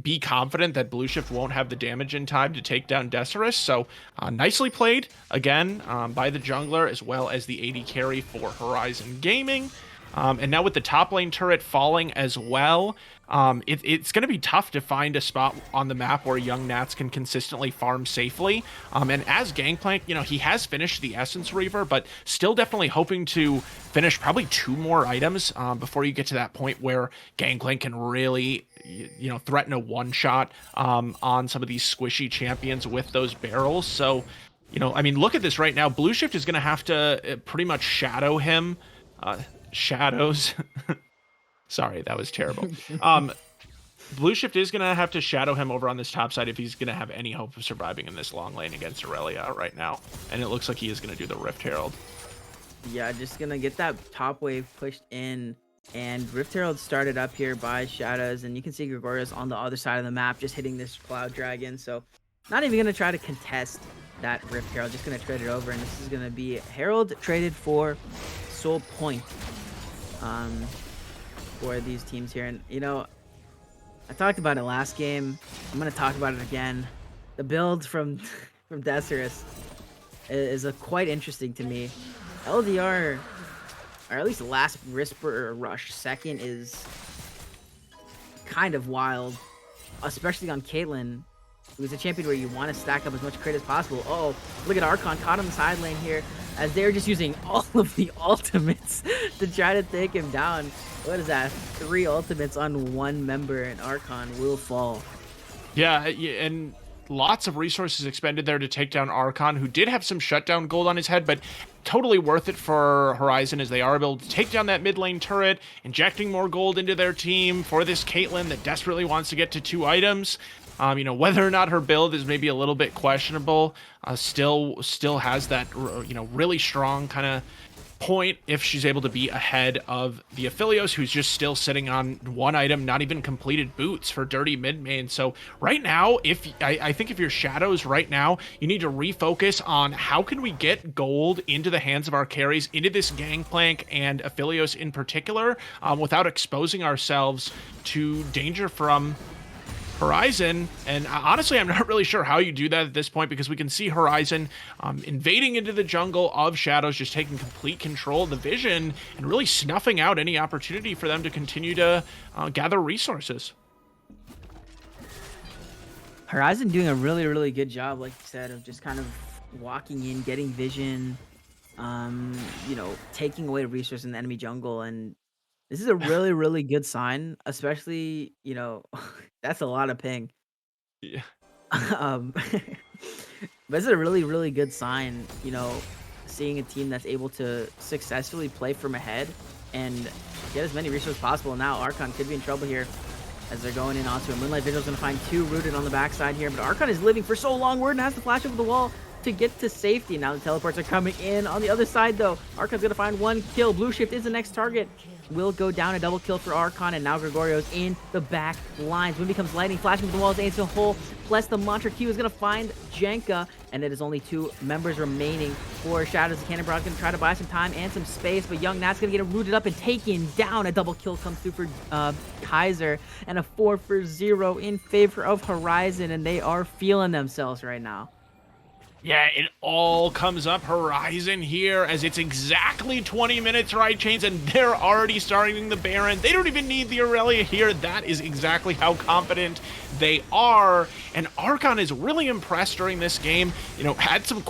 be confident that Blue Shift won't have the damage in time to take down Desirus. So nicely played again by the jungler, as well as the AD carry for Horizon Gaming. And now with the top lane turret falling as well, it's going to be tough to find a spot on the map where young Nats can consistently farm safely. And as Gangplank, you know, he has finished the Essence Reaver, but still definitely hoping to finish probably 2 more items before you get to that point where Gangplank can really, you know, threaten a one-shot on some of these squishy champions with those barrels. So, you know, I mean, look at this right now. Blue Shift is going to have to pretty much shadow him. ShadowZ. Sorry, that was terrible. Blue Shift is going to have to shadow him over on this top side if he's going to have any hope of surviving in this long lane against Aurelia right now. And it looks like he is going to do the Rift Herald. Yeah, just going to get that top wave pushed in. And Rift Herald started up here by ShadowZ. And you can see Gregorius on the other side of the map just hitting this Cloud Dragon. So not even going to try to contest that Rift Herald. Just going to trade it over. And this is going to be Herald traded for Soul Point for these teams here. And, you know, I talked about it last game. I'm going to talk about it again. The build from Desirus is quite interesting to me. LDR, or at least the last Whisper Rush second, is kind of wild, especially on Caitlyn, who's a champion where you want to stack up as much crit as possible. Oh, look at Archon caught on the side lane here, as they're just using all of the ultimates to try to take him down. What is that? 3 ultimates on 1 member, and Archon will fall. Yeah, and lots of resources expended there to take down Archon, who did have some shutdown gold on his head, but totally worth it for Horizon, as they are able to take down that mid lane turret, injecting more gold into their team for this Caitlyn that desperately wants to get to 2 items. You know, whether or not her build is maybe a little bit questionable, still has that, you know, really strong kind of point if she's able to be ahead of the Aphelios, who's just still sitting on 1 item, not even completed boots for dirty mid main. So right now, I think if you're ShadowZ right now, you need to refocus on how can we get gold into the hands of our carries, into this Gangplank and Aphelios in particular, without exposing ourselves to danger from Horizon. And honestly, I'm not really sure how you do that at this point, because we can see Horizon invading into the jungle of ShadowZ, just taking complete control of the vision and really snuffing out any opportunity for them to continue to gather resources. Horizon doing a really, really good job, like you said, of just kind of walking in, getting vision, you know, taking away resources in the enemy jungle. And this is a really, really good sign, especially, you know, that's a lot of ping. Yeah. But this is a really, really good sign, you know, seeing a team that's able to successfully play from ahead and get as many resources as possible. Now Archon could be in trouble here as they're going in onto him. Moonlight Vigil's going to find 2 rooted on the backside here, but Archon is living for so long. Word has to flash over the wall to get to safety. Now the teleports are coming in on the other side, though. Archon's going to find 1 kill. Blue Shift is the next target. Will go down, a double kill for Archon, and now Gregorio's in the back lines. When becomes lightning, flashing with the walls, aims to a hole. Plus the Mantra Q is going to find Jenka, and it is only 2 members remaining for ShadowZ. Cannonbrod's going to try to buy some time and some space, but Young Nat's going to get it rooted up and taken down. A double kill comes through for Kaiser, and a 4-for-0 in favor of Horizon, and they are feeling themselves right now. Yeah, it all comes up Horizon here as it's exactly 20 minutes, right, Chains, and they're already starting the Baron. They don't even need the Aurelia here. That is exactly how confident they are. And Archon is really impressed during this game. You know, had some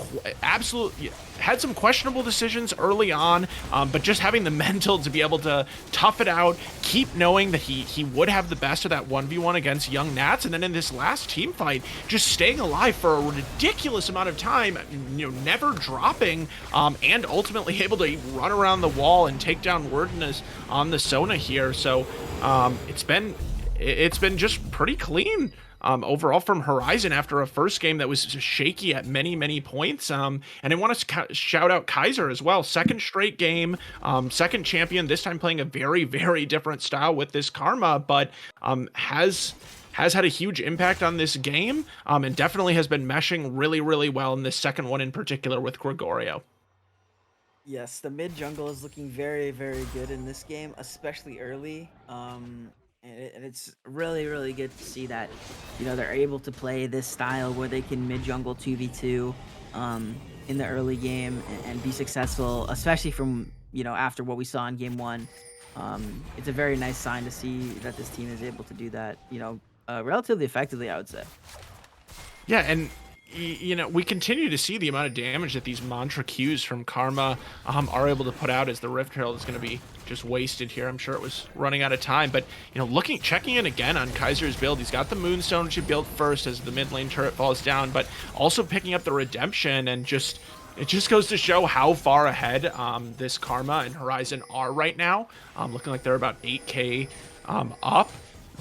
had some questionable decisions early on, but just having the mental to be able to tough it out, keep knowing that he would have the best of that 1v1 against Young Nats, and then in this last team fight, just staying alive for a ridiculous amount of time, you know, never dropping, and ultimately able to run around the wall and take down Wordness on the Sona here. So it's been just pretty clean overall from Horizon after a first game that was shaky at many points. And I want to shout out Kaiser as well. Second straight game, second champion, this time playing a very different style with this Karma, but has had a huge impact on this game, and definitely has been meshing really well in this second one in particular with Gregorio. Yes, the mid jungle is looking very good in this game, especially early. And it's really good to see that, you know, they're able to play this style where they can mid jungle 2v2 in the early game and be successful, especially from, you know, after what we saw in game 1. It's a very nice sign to see that this team is able to do that, you know, relatively effectively, I would say. Yeah, and you know, we continue to see the amount of damage that these mantra Qs from Karma are able to put out as the Rift Herald is going to be just wasted here. I'm sure it was running out of time, but you know, checking in again on Kaiser's build, he's got the Moonstone, which he built first as the mid lane turret falls down, but also picking up the Redemption, and it just goes to show how far ahead this Karma and Horizon are right now. Looking like they're about 8k up.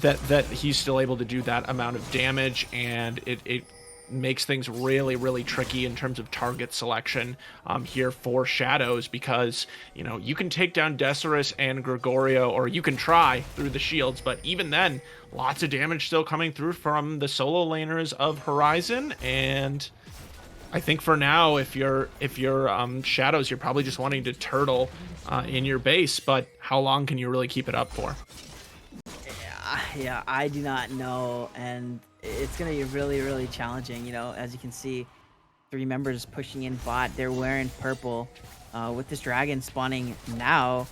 That he's still able to do that amount of damage, and it makes things really tricky in terms of target selection here for ShadowZ, because you know, you can take down Decerus and Gregorio, or you can try through the shields, but even then, lots of damage still coming through from the solo laners of Horizon. And I think for now, if you're ShadowZ, you're probably just wanting to turtle in your base, but how long can you really keep it up for? Yeah, I do not know, and it's gonna be really challenging. You know, as you can see, 3 members pushing in bot. They're wearing purple. With this dragon spawning now,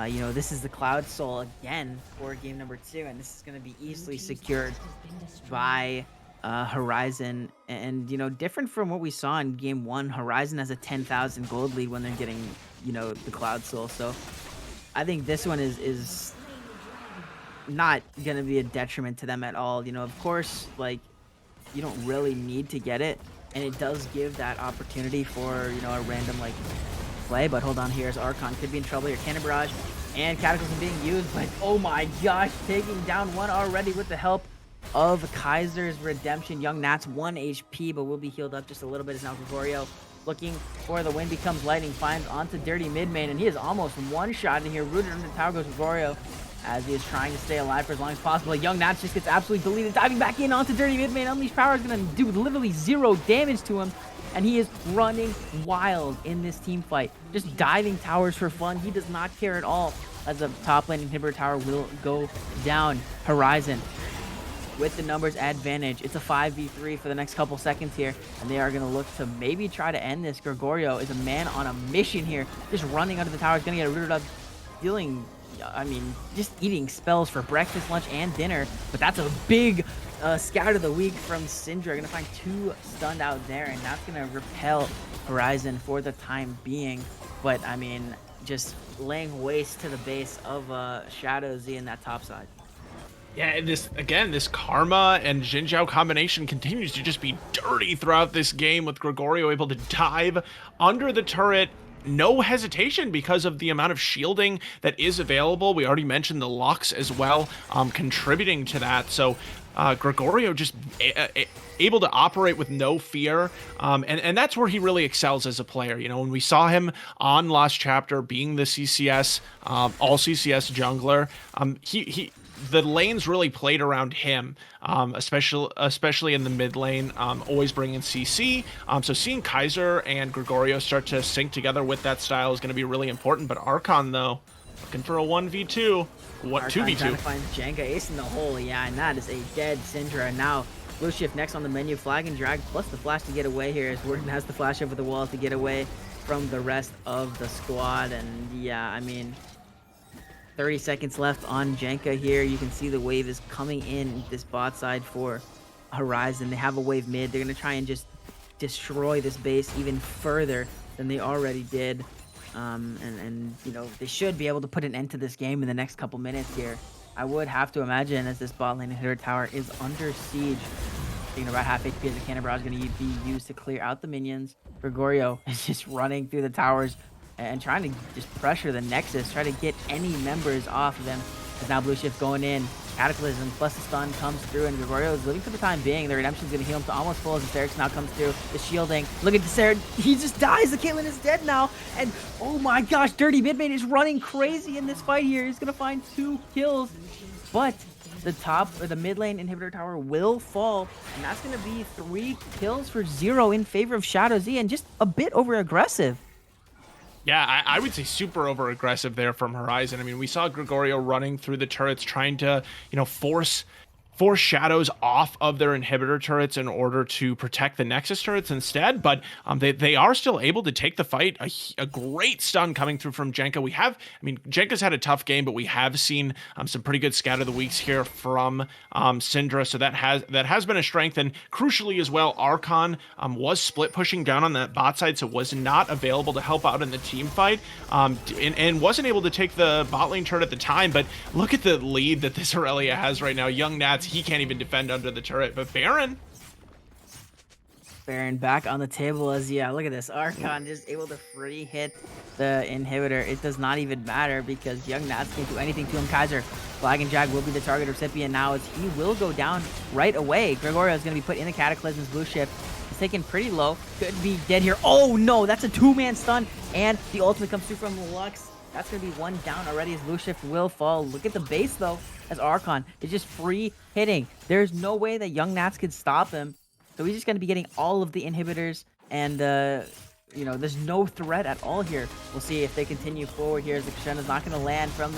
you know, this is the Cloud Soul again for game number 2, and this is gonna be easily secured by Horizon. And you know, different from what we saw in game 1, Horizon has a 10,000 gold lead when they're getting, you know, the Cloud Soul. So I think this one is not gonna be a detriment to them at all. You know, of course, like, you don't really need to get it, and it does give that opportunity for, you know, a random like play. But hold on, here's Archon, could be in trouble here. Cannon Barrage and Cataclysm being used, but oh my gosh, taking down one already with the help of Kaiser's Redemption. Young Nats 1 HP, but will be healed up just a little bit as now Gregorio looking for the win becomes lightning, finds onto Dirty mid main, and he is almost one shot in here. Rooted under the tower goes Gregorio, as he is trying to stay alive for as long as possible. Young Nats just gets absolutely deleted, diving back in onto Dirty mid main. Unleashed Power is going to do literally 0 damage to him, and he is running wild in this team fight, just diving towers for fun. He does not care at all, as the top lane inhibitor tower will go down. Horizon with the numbers advantage. It's a 5v3 for the next couple seconds here, and they are going to look to maybe try to end this. Gregorio is a man on a mission here, just running under the tower. He's going to get rooted up, dealing, I mean, just eating spells for breakfast, lunch, and dinner. But that's a big scout of the week from Syndra. Going to find 2 stunned out there, and that's going to repel Horizon for the time being. But, I mean, just laying waste to the base of ShadowZ in that top side. Yeah, this Karma and Xin Zhao combination continues to just be dirty throughout this game, with Gregorio able to dive under the turret. No hesitation because of the amount of shielding that is available. We already mentioned the Lux as well, contributing to that. So Gregorio just able to operate with no fear, and that's where he really excels as a player. You know, when we saw him on Lost Chapter being the CCS, all CCS jungler, the lanes really played around him, especially in the mid lane, always bringing CC. So seeing Kaiser and Gregorio start to sync together with that style is going to be really important. But Archon, though, looking for a 1v2. What, 2v2? Trying to find Jenga ace in the hole, yeah, and that is a dead Syndra. And now Blue Shift next on the menu, flag and drag, plus the flash to get away here as Warden has the flash over the wall to get away from the rest of the squad. And yeah, I mean, 30 seconds left on Jenka here. You can see the wave is coming in this bot side for Horizon. They have a wave mid. They're going to try and just destroy this base even further than they already did. And you know, they should be able to put an end to this game in the next couple minutes here. I would have to imagine, as this bot lane inhibitor tower is under siege. Thinking about half HP as the cannon barrage is going to be used to clear out the minions. Gregorio is just running through the towers and trying to just pressure the Nexus, try to get any members off of them. As now Blue Shift going in, Cataclysm plus the stun comes through, and Gregorio is living for the time being. The Redemption is going to heal him to almost full as the Serix now comes through. The shielding, look at the Serix, he just dies. The Caitlyn is dead now, and oh my gosh, Dirty Midmate is running crazy in this fight here. He's going to find 2 kills, but the top or the mid lane inhibitor tower will fall, and that's going to be 3 kills for 0 in favor of ShadowZ, and just a bit over aggressive. Yeah, I would say super over aggressive there from Horizon. I mean, we saw Gregorio running through the turrets, trying to, you know, force Shadows off of their inhibitor turrets in order to protect the Nexus turrets instead, but they are still able to take the fight. A great stun coming through from Jenka. Jenka's had a tough game, but we have seen some pretty good scatter the weeks here from Syndra, so that has been a strength. And crucially as well, Archon was split pushing down on that bot side, so was not available to help out in the team fight, and wasn't able to take the bot lane turret at the time. But look at the lead that this Aurelia has right now. Young Nats, he can't even defend under the turret, but Baron back on the table as, yeah, look at this. Archon just able to free hit the inhibitor. It does not even matter because Young Nats can't do anything to him. Kaiser, flag and drag will be the target recipient now as he will go down right away. Gregorio is going to be put in the Cataclysm's Blue Shift. He's taken pretty low. Could be dead here. Oh no, that's a 2-man stun, and the ultimate comes through from Lux. That's going to be 1 down already as Blue Shift will fall. Look at the base, though, as Archon is just free hitting. There's no way that Young Nats could stop him. So he's just going to be getting all of the inhibitors, and, you know, there's no threat at all here. We'll see if they continue forward here as the Kushena's not going to land from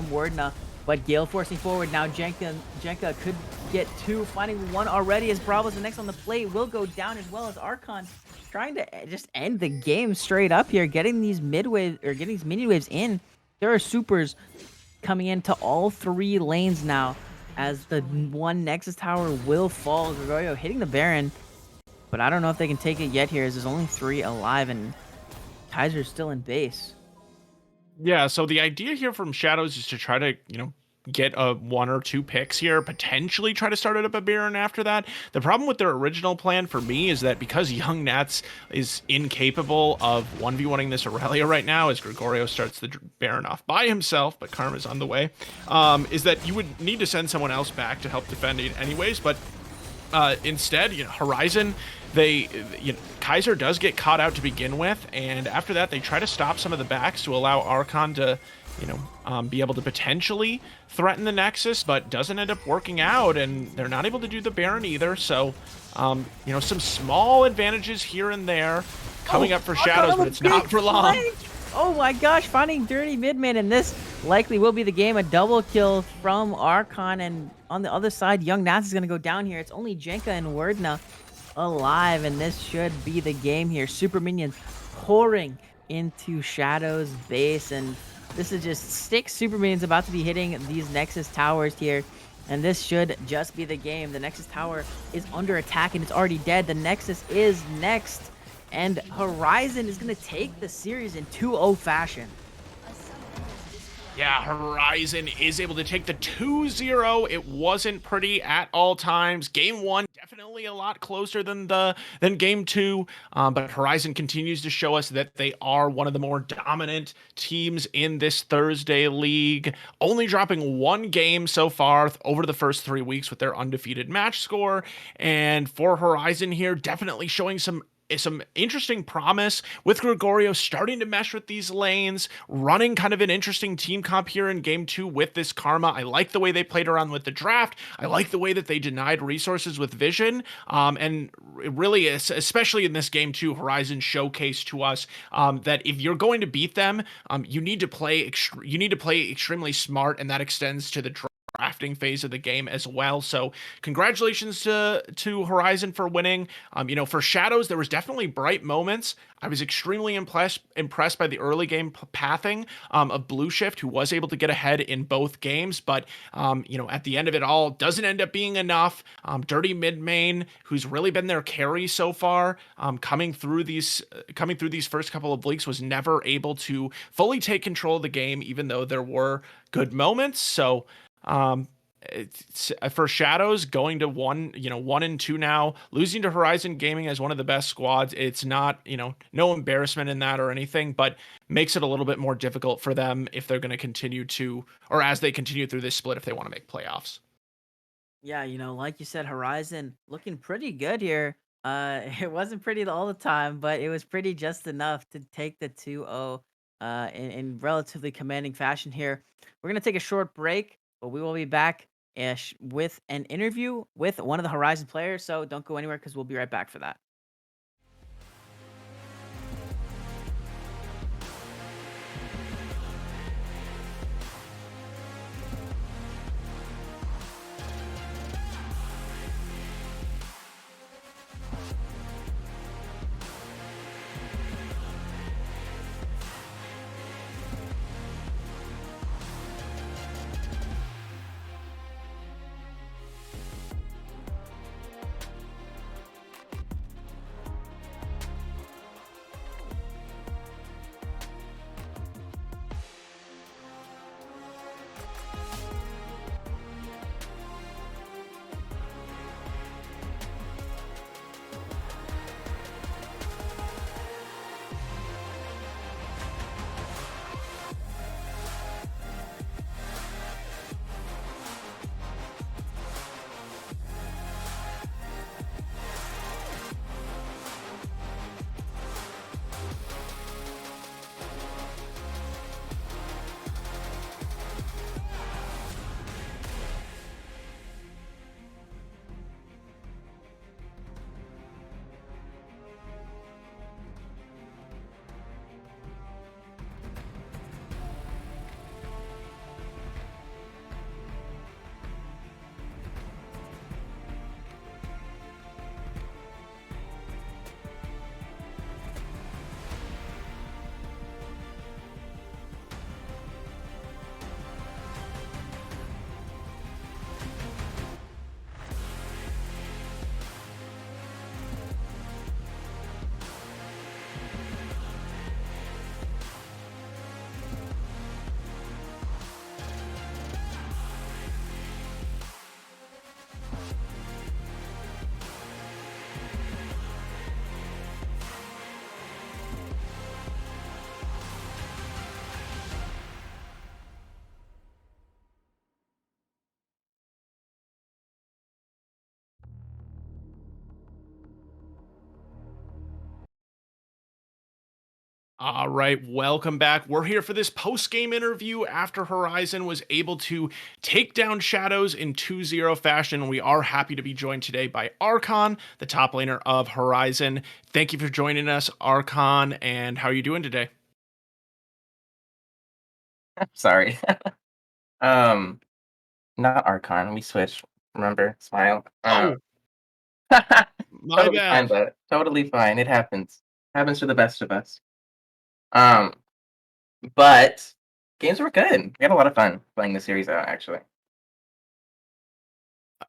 Wardna. But Gale forcing forward now. Jenka could get 2, finding 1 already as Bravo's the next on the plate. Will go down as well as Archon trying to just end the game straight up here, getting these mini waves in. There are supers coming into all 3 lanes now as the 1 Nexus tower will fall. Gregorio hitting the Baron, but I don't know if they can take it yet here as there's only 3 alive and Kaiser's still in base. Yeah, so the idea here from Shadows is to try to, you know, get a 1 or 2 picks here, potentially try to start it up a Baron after that. The problem with their original plan for me is that because Young Nats is incapable of 1v1ing this Aurelia right now, as Gregorio starts the Baron off by himself, but Karma's on the way, is that you would need to send someone else back to help defend it anyways. But instead, you know, Horizon, Kaiser does get caught out to begin with, and after that they try to stop some of the backs to allow Archon to, you know, be able to potentially threaten the Nexus, but doesn't end up working out, and they're not able to do the Baron either. So, you know, some small advantages here and there coming up for Shadows, but it's not for long. Oh my gosh, finding Dirty Midman, and this likely will be the game. A double kill from Archon, and on the other side, Young Nats is going to go down here. It's only Jenka and Wardna alive, and this should be the game here. Super minions pouring into Shadow's base, and this is just 6 super minions about to be hitting these Nexus towers here, and this should just be the game. The Nexus tower is under attack, and it's already dead. The Nexus is next, and Horizon is going to take the series in 2-0 fashion. Yeah, Horizon is able to take the 2-0. It wasn't pretty at all times. Game 1 definitely a lot closer than game 2, but Horizon continues to show us that they are one of the more dominant teams in this Thursday league, only dropping 1 game so far over the first 3 weeks with their undefeated match score. And for Horizon here, definitely showing some interesting promise with Gregorio starting to mesh with these lanes, running kind of an interesting team comp here in game 2 with this Karma. I like the way they played around with the draft. I like the way that they denied resources with Vision. And really, especially in this game 2, Horizon showcased to us that if you're going to beat them, you need to play extremely smart, and that extends to the draft drafting phase of the game as well. So congratulations to Horizon for winning. For ShadowZ, there was definitely bright moments. I was extremely impressed by the early game pathing of Blue Shift, who was able to get ahead in both games, but at the end of it all, doesn't end up being enough. Dirty mid main, who's really been their carry so far, coming through these first couple of leagues, was never able to fully take control of the game, even though there were good moments. So for ShadowZ, going to 1-2 now, losing to Horizon Gaming as one of the best squads, it's not, no embarrassment in that or anything, but makes it a little bit more difficult for them if they're going to continue to, or as they continue through this split, if they want to make playoffs. Yeah, like you said, Horizon looking pretty good here. It wasn't pretty all the time, but it was pretty just enough to take the 2-0 in relatively commanding fashion here. We're going to take a short break, but we will be back with an interview with one of the Horizon players. So don't go anywhere because we'll be right back for that. All right, welcome back. We're here for this post-game interview after Horizon was able to take down ShadowZ in 2-0 fashion. We are happy to be joined today by Archon, the top laner of Horizon. Thank you for joining us, Archon, and how are you doing today? Sorry. Um, Not Archon. We switched. Remember? Smile. Oh, my Totally fine, bad. but totally fine. It happens. Happens to the best of us. Um, but games were good. We had a lot of fun playing the series out, actually.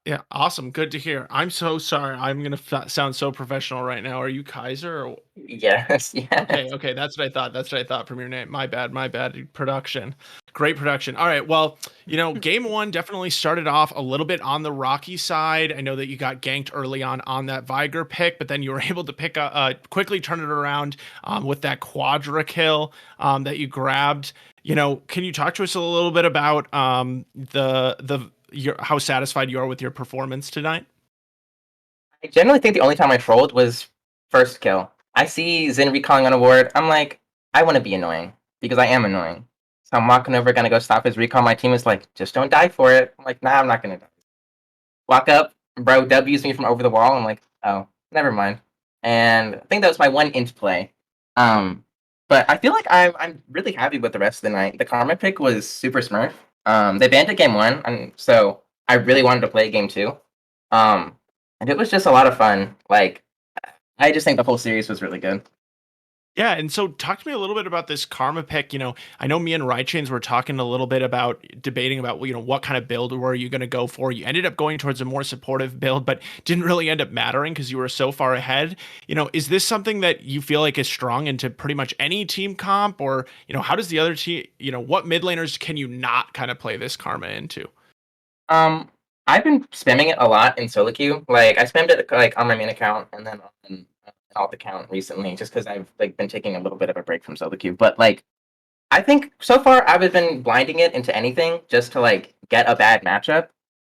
Yeah, awesome. Good to hear. I'm so sorry. I'm gonna sound so professional right now. Are you Kaiser? Or Yes, okay, yes. okay, that's what I thought. That's what I thought from your name. My bad, my bad. Production. Great production. All right, well, game one definitely started off a little bit on the rocky side. I know that you got ganked early on that Viger pick, but then you were able to quickly turn it around with that quadra kill that you grabbed. Can you talk to us a little bit about how satisfied you are with your performance tonight? I generally think the only time I trolled was first kill. I see Zin recalling on a ward. I'm like, I want to be annoying because I am annoying. So I'm walking over, gonna go stop his recall. My team is like, just don't die for it. I'm like, nah, I'm not gonna die. Walk up, bro, W's me from over the wall. I'm like, oh, never mind. And I think that was my one int play. Um, but I feel like I'm really happy with the rest of the night. The karma pick was super smurf. They banned it game one, and so I really wanted to play game two. Um, and it was just a lot of fun. Like, I just think the whole series was really good. Yeah, and so talk to me a little bit about this Karma pick. I know me and Rychains were talking a little bit about debating about, what kind of build were you going to go for. You ended up going towards a more supportive build, but didn't really end up mattering because you were so far ahead. Is this something that you feel like is strong into pretty much any team comp, or, how does the other team, what mid laners can you not kind of play this Karma into? Um, I've been spamming it a lot in solo queue. Like I spammed it like on my main account and then on an alt account recently, just because I've like been taking a little bit of a break from solo queue. But like I think so far I've been blinding it into anything just to like get a bad matchup.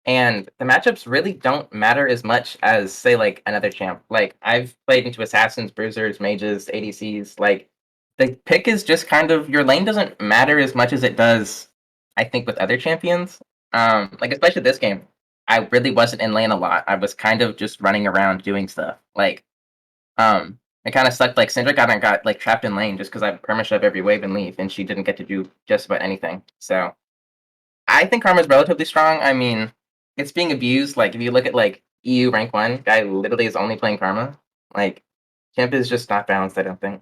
And the matchups really don't matter as much as say like another champ. Like I've played into assassins, bruisers, mages, ADCs. Like the pick is just kind of your lane doesn't matter as much as it does, I think, with other champions. Like especially this game, I really wasn't in lane a lot. I was kind of just running around doing stuff. Like it kind of sucked. Like Syndra got like trapped in lane just because I perma-shove every wave and leave, and she didn't get to do just about anything. So I think Karma's relatively strong. I mean, it's being abused. Like if you look at like EU rank one, guy literally is only playing Karma. Like Champ is just not balanced, I don't think.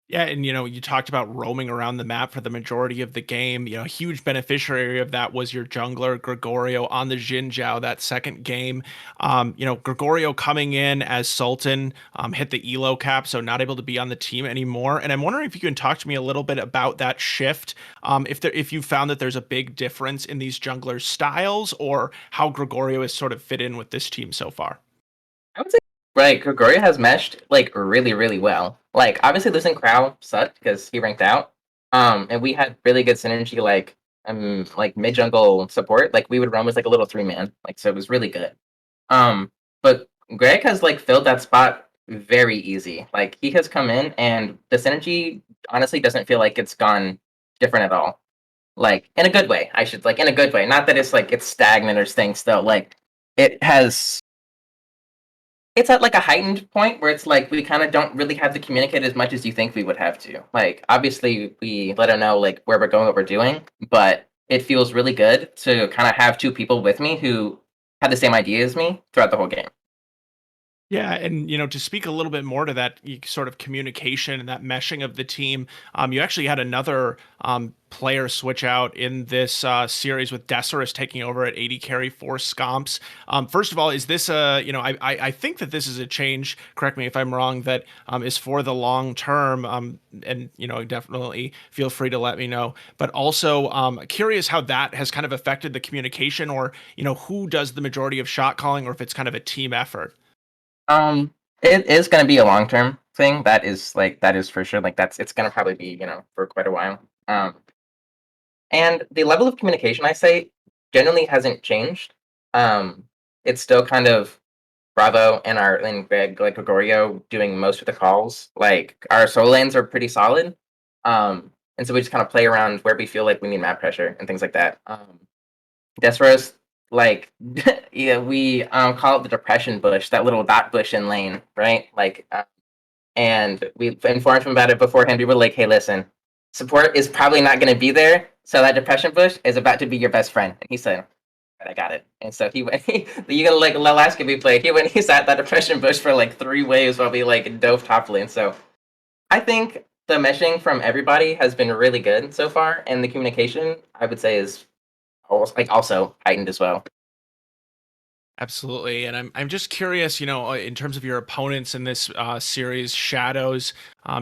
Yeah, and you talked about roaming around the map for the majority of the game. A huge beneficiary of that was your jungler Gregorio on the Xin Zhao that second game. Gregorio coming in as Sultan hit the elo cap, so not able to be on the team anymore. And I'm wondering if you can talk to me a little bit about that shift. If you found that there's a big difference in these jungler styles, or how Gregorio has sort of fit in with this team so far. I would say right, Gregorio has meshed like really, really well. Like obviously losing Crow sucked because he ranked out. And we had really good synergy like mid jungle support. Like we would run as like a little 3-man. Like so it was really good. But Greg has like filled that spot very easy. Like he has come in and the synergy honestly doesn't feel like it's gone different at all. Like in a good way, I should like in a good way. Not that it's like it's stagnant or stinks though. Like it has it's at like a heightened point where it's like we kind of don't really have to communicate as much as you think we would have to. Like obviously we let them know like where we're going, what we're doing, but it feels really good to kind of have two people with me who have the same idea as me throughout the whole game. Yeah, and to speak a little bit more to that sort of communication and that meshing of the team, you actually had another player switch out in this series with Decerus taking over at 80 carry for Scomps. First of all, is this I think that this is a change, correct me if I'm wrong, that is for the long term, and definitely feel free to let me know. But also curious how that has kind of affected the communication, or who does the majority of shot calling, or if it's kind of a team effort. It is going to be a long term thing. That is for sure. Like it's going to probably be for quite a while. And the level of communication I say generally hasn't changed. Um, it's still kind of Bravo and Greg like Gregorio doing most of the calls. Like our solo lanes are pretty solid. And so we just kind of play around where we feel like we need map pressure and things like that. Despera's like yeah, we call it the depression bush, that little dot bush in lane, right? And we informed him about it beforehand. We were like, hey, listen, support is probably not going to be there, so that depression bush is about to be your best friend. And he said, I got it. And so he went. You gotta like the last game we played. He went. He sat that depression bush for like 3 waves while we like dove top lane. So I think the meshing from everybody has been really good so far, and the communication I would say is also heightened as well. Absolutely, and I'm just curious, in terms of your opponents in this series, ShadowZ,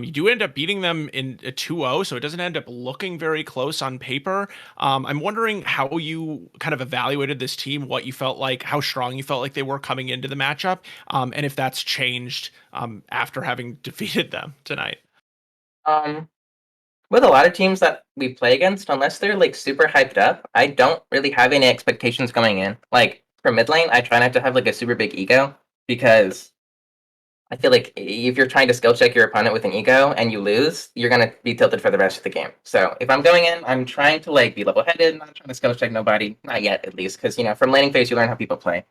you do end up beating them in a 2-0, so it doesn't end up looking very close on paper. I'm wondering how you kind of evaluated this team, what you felt like, how strong you felt like they were coming into the matchup, and if that's changed after having defeated them tonight. Um, with a lot of teams that we play against, unless they're like super hyped up, I don't really have any expectations going in. Like for mid lane, I try not to have like a super big ego because I feel like if you're trying to skill check your opponent with an ego and you lose, you're gonna be tilted for the rest of the game. So if I'm going in, I'm trying to like be level headed, not trying to skill check nobody, not yet at least, because from laning phase you learn how people play.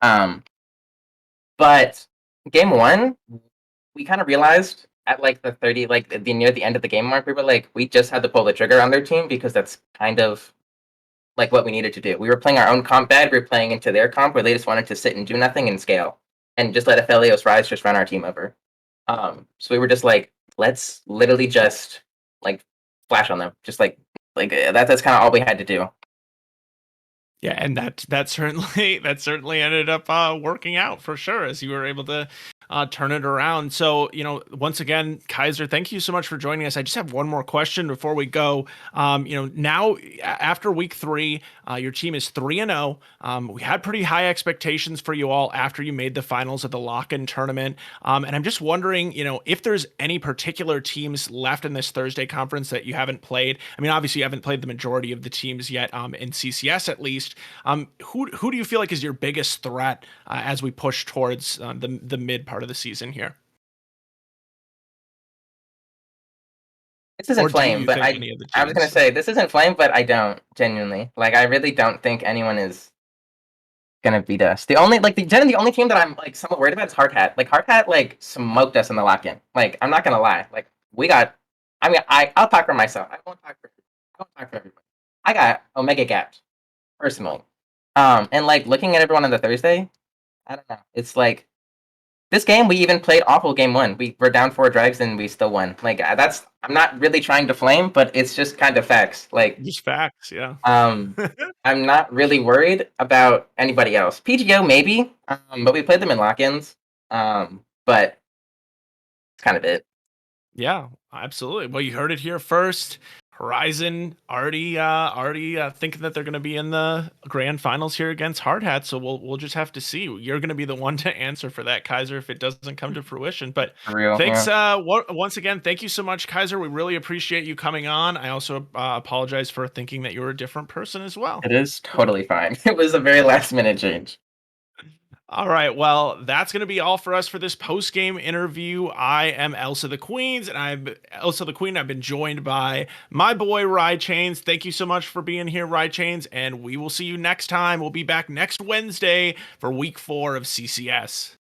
Um, but game one, we kind of realized at like the 30, like the near the end of the game mark, we were like, we just had to pull the trigger on their team because that's kind of like what we needed to do. We were playing our own comp bad. We were playing into their comp where they just wanted to sit and do nothing and scale and just let Aphelios Rise just run our team over. So we were just like, let's literally just like flash on them, just like that's kind of all we had to do. Yeah, and that certainly ended up working out for sure, as you were able to turn it around. So, once again, Kaiser, thank you so much for joining us. I just have one more question before we go. Now after week 3, your team is 3-0. We had pretty high expectations for you all after you made the finals of the lock-in tournament. And I'm just wondering, if there's any particular teams left in this Thursday conference that you haven't played. I mean, obviously you haven't played the majority of the teams yet, in CCS at least. Who do you feel like is your biggest threat as we push towards the mid part of the season here? This isn't Or do Flame, you but think any of the I was gonna teams? say this isn't Flame, but I don't genuinely like. I really don't think anyone is gonna beat us. The only the only team that I'm like somewhat worried about is Hardhat. Like Hardhat like smoked us in the lock-in. Like I'm not gonna lie. Like we got. I mean, I'll talk for myself. I won't talk for everybody. I got Omega gapped personally. And like looking at everyone on the Thursday, I don't know. It's like this game we even played awful game 1. We were down 4 drives and we still won. Like that's I'm not really trying to flame, but it's just kind of facts. Like Just facts, yeah. I'm not really worried about anybody else. PGO maybe, but we played them in lock-ins. But it's kind of it. Yeah, absolutely. Well, you heard it here first. Horizon already thinking that they're going to be in the grand finals here against Hardhat. So we'll just have to see. You're going to be the one to answer for that, Kaiser, if it doesn't come to fruition. But For real. thanks. Yeah. Once again, thank you so much, Kaiser. We really appreciate you coming on. I also apologize for thinking that you were a different person as well. It is totally fine. It was a very last minute change. All right, well, that's going to be all for us for this post-game interview. I am Elsa the Queens, and I'm Elsa the Queen. I've been joined by my boy, Rye Chains. Thank you so much for being here, Rye Chains, and we will see you next time. We'll be back next Wednesday for week 4 of CCS.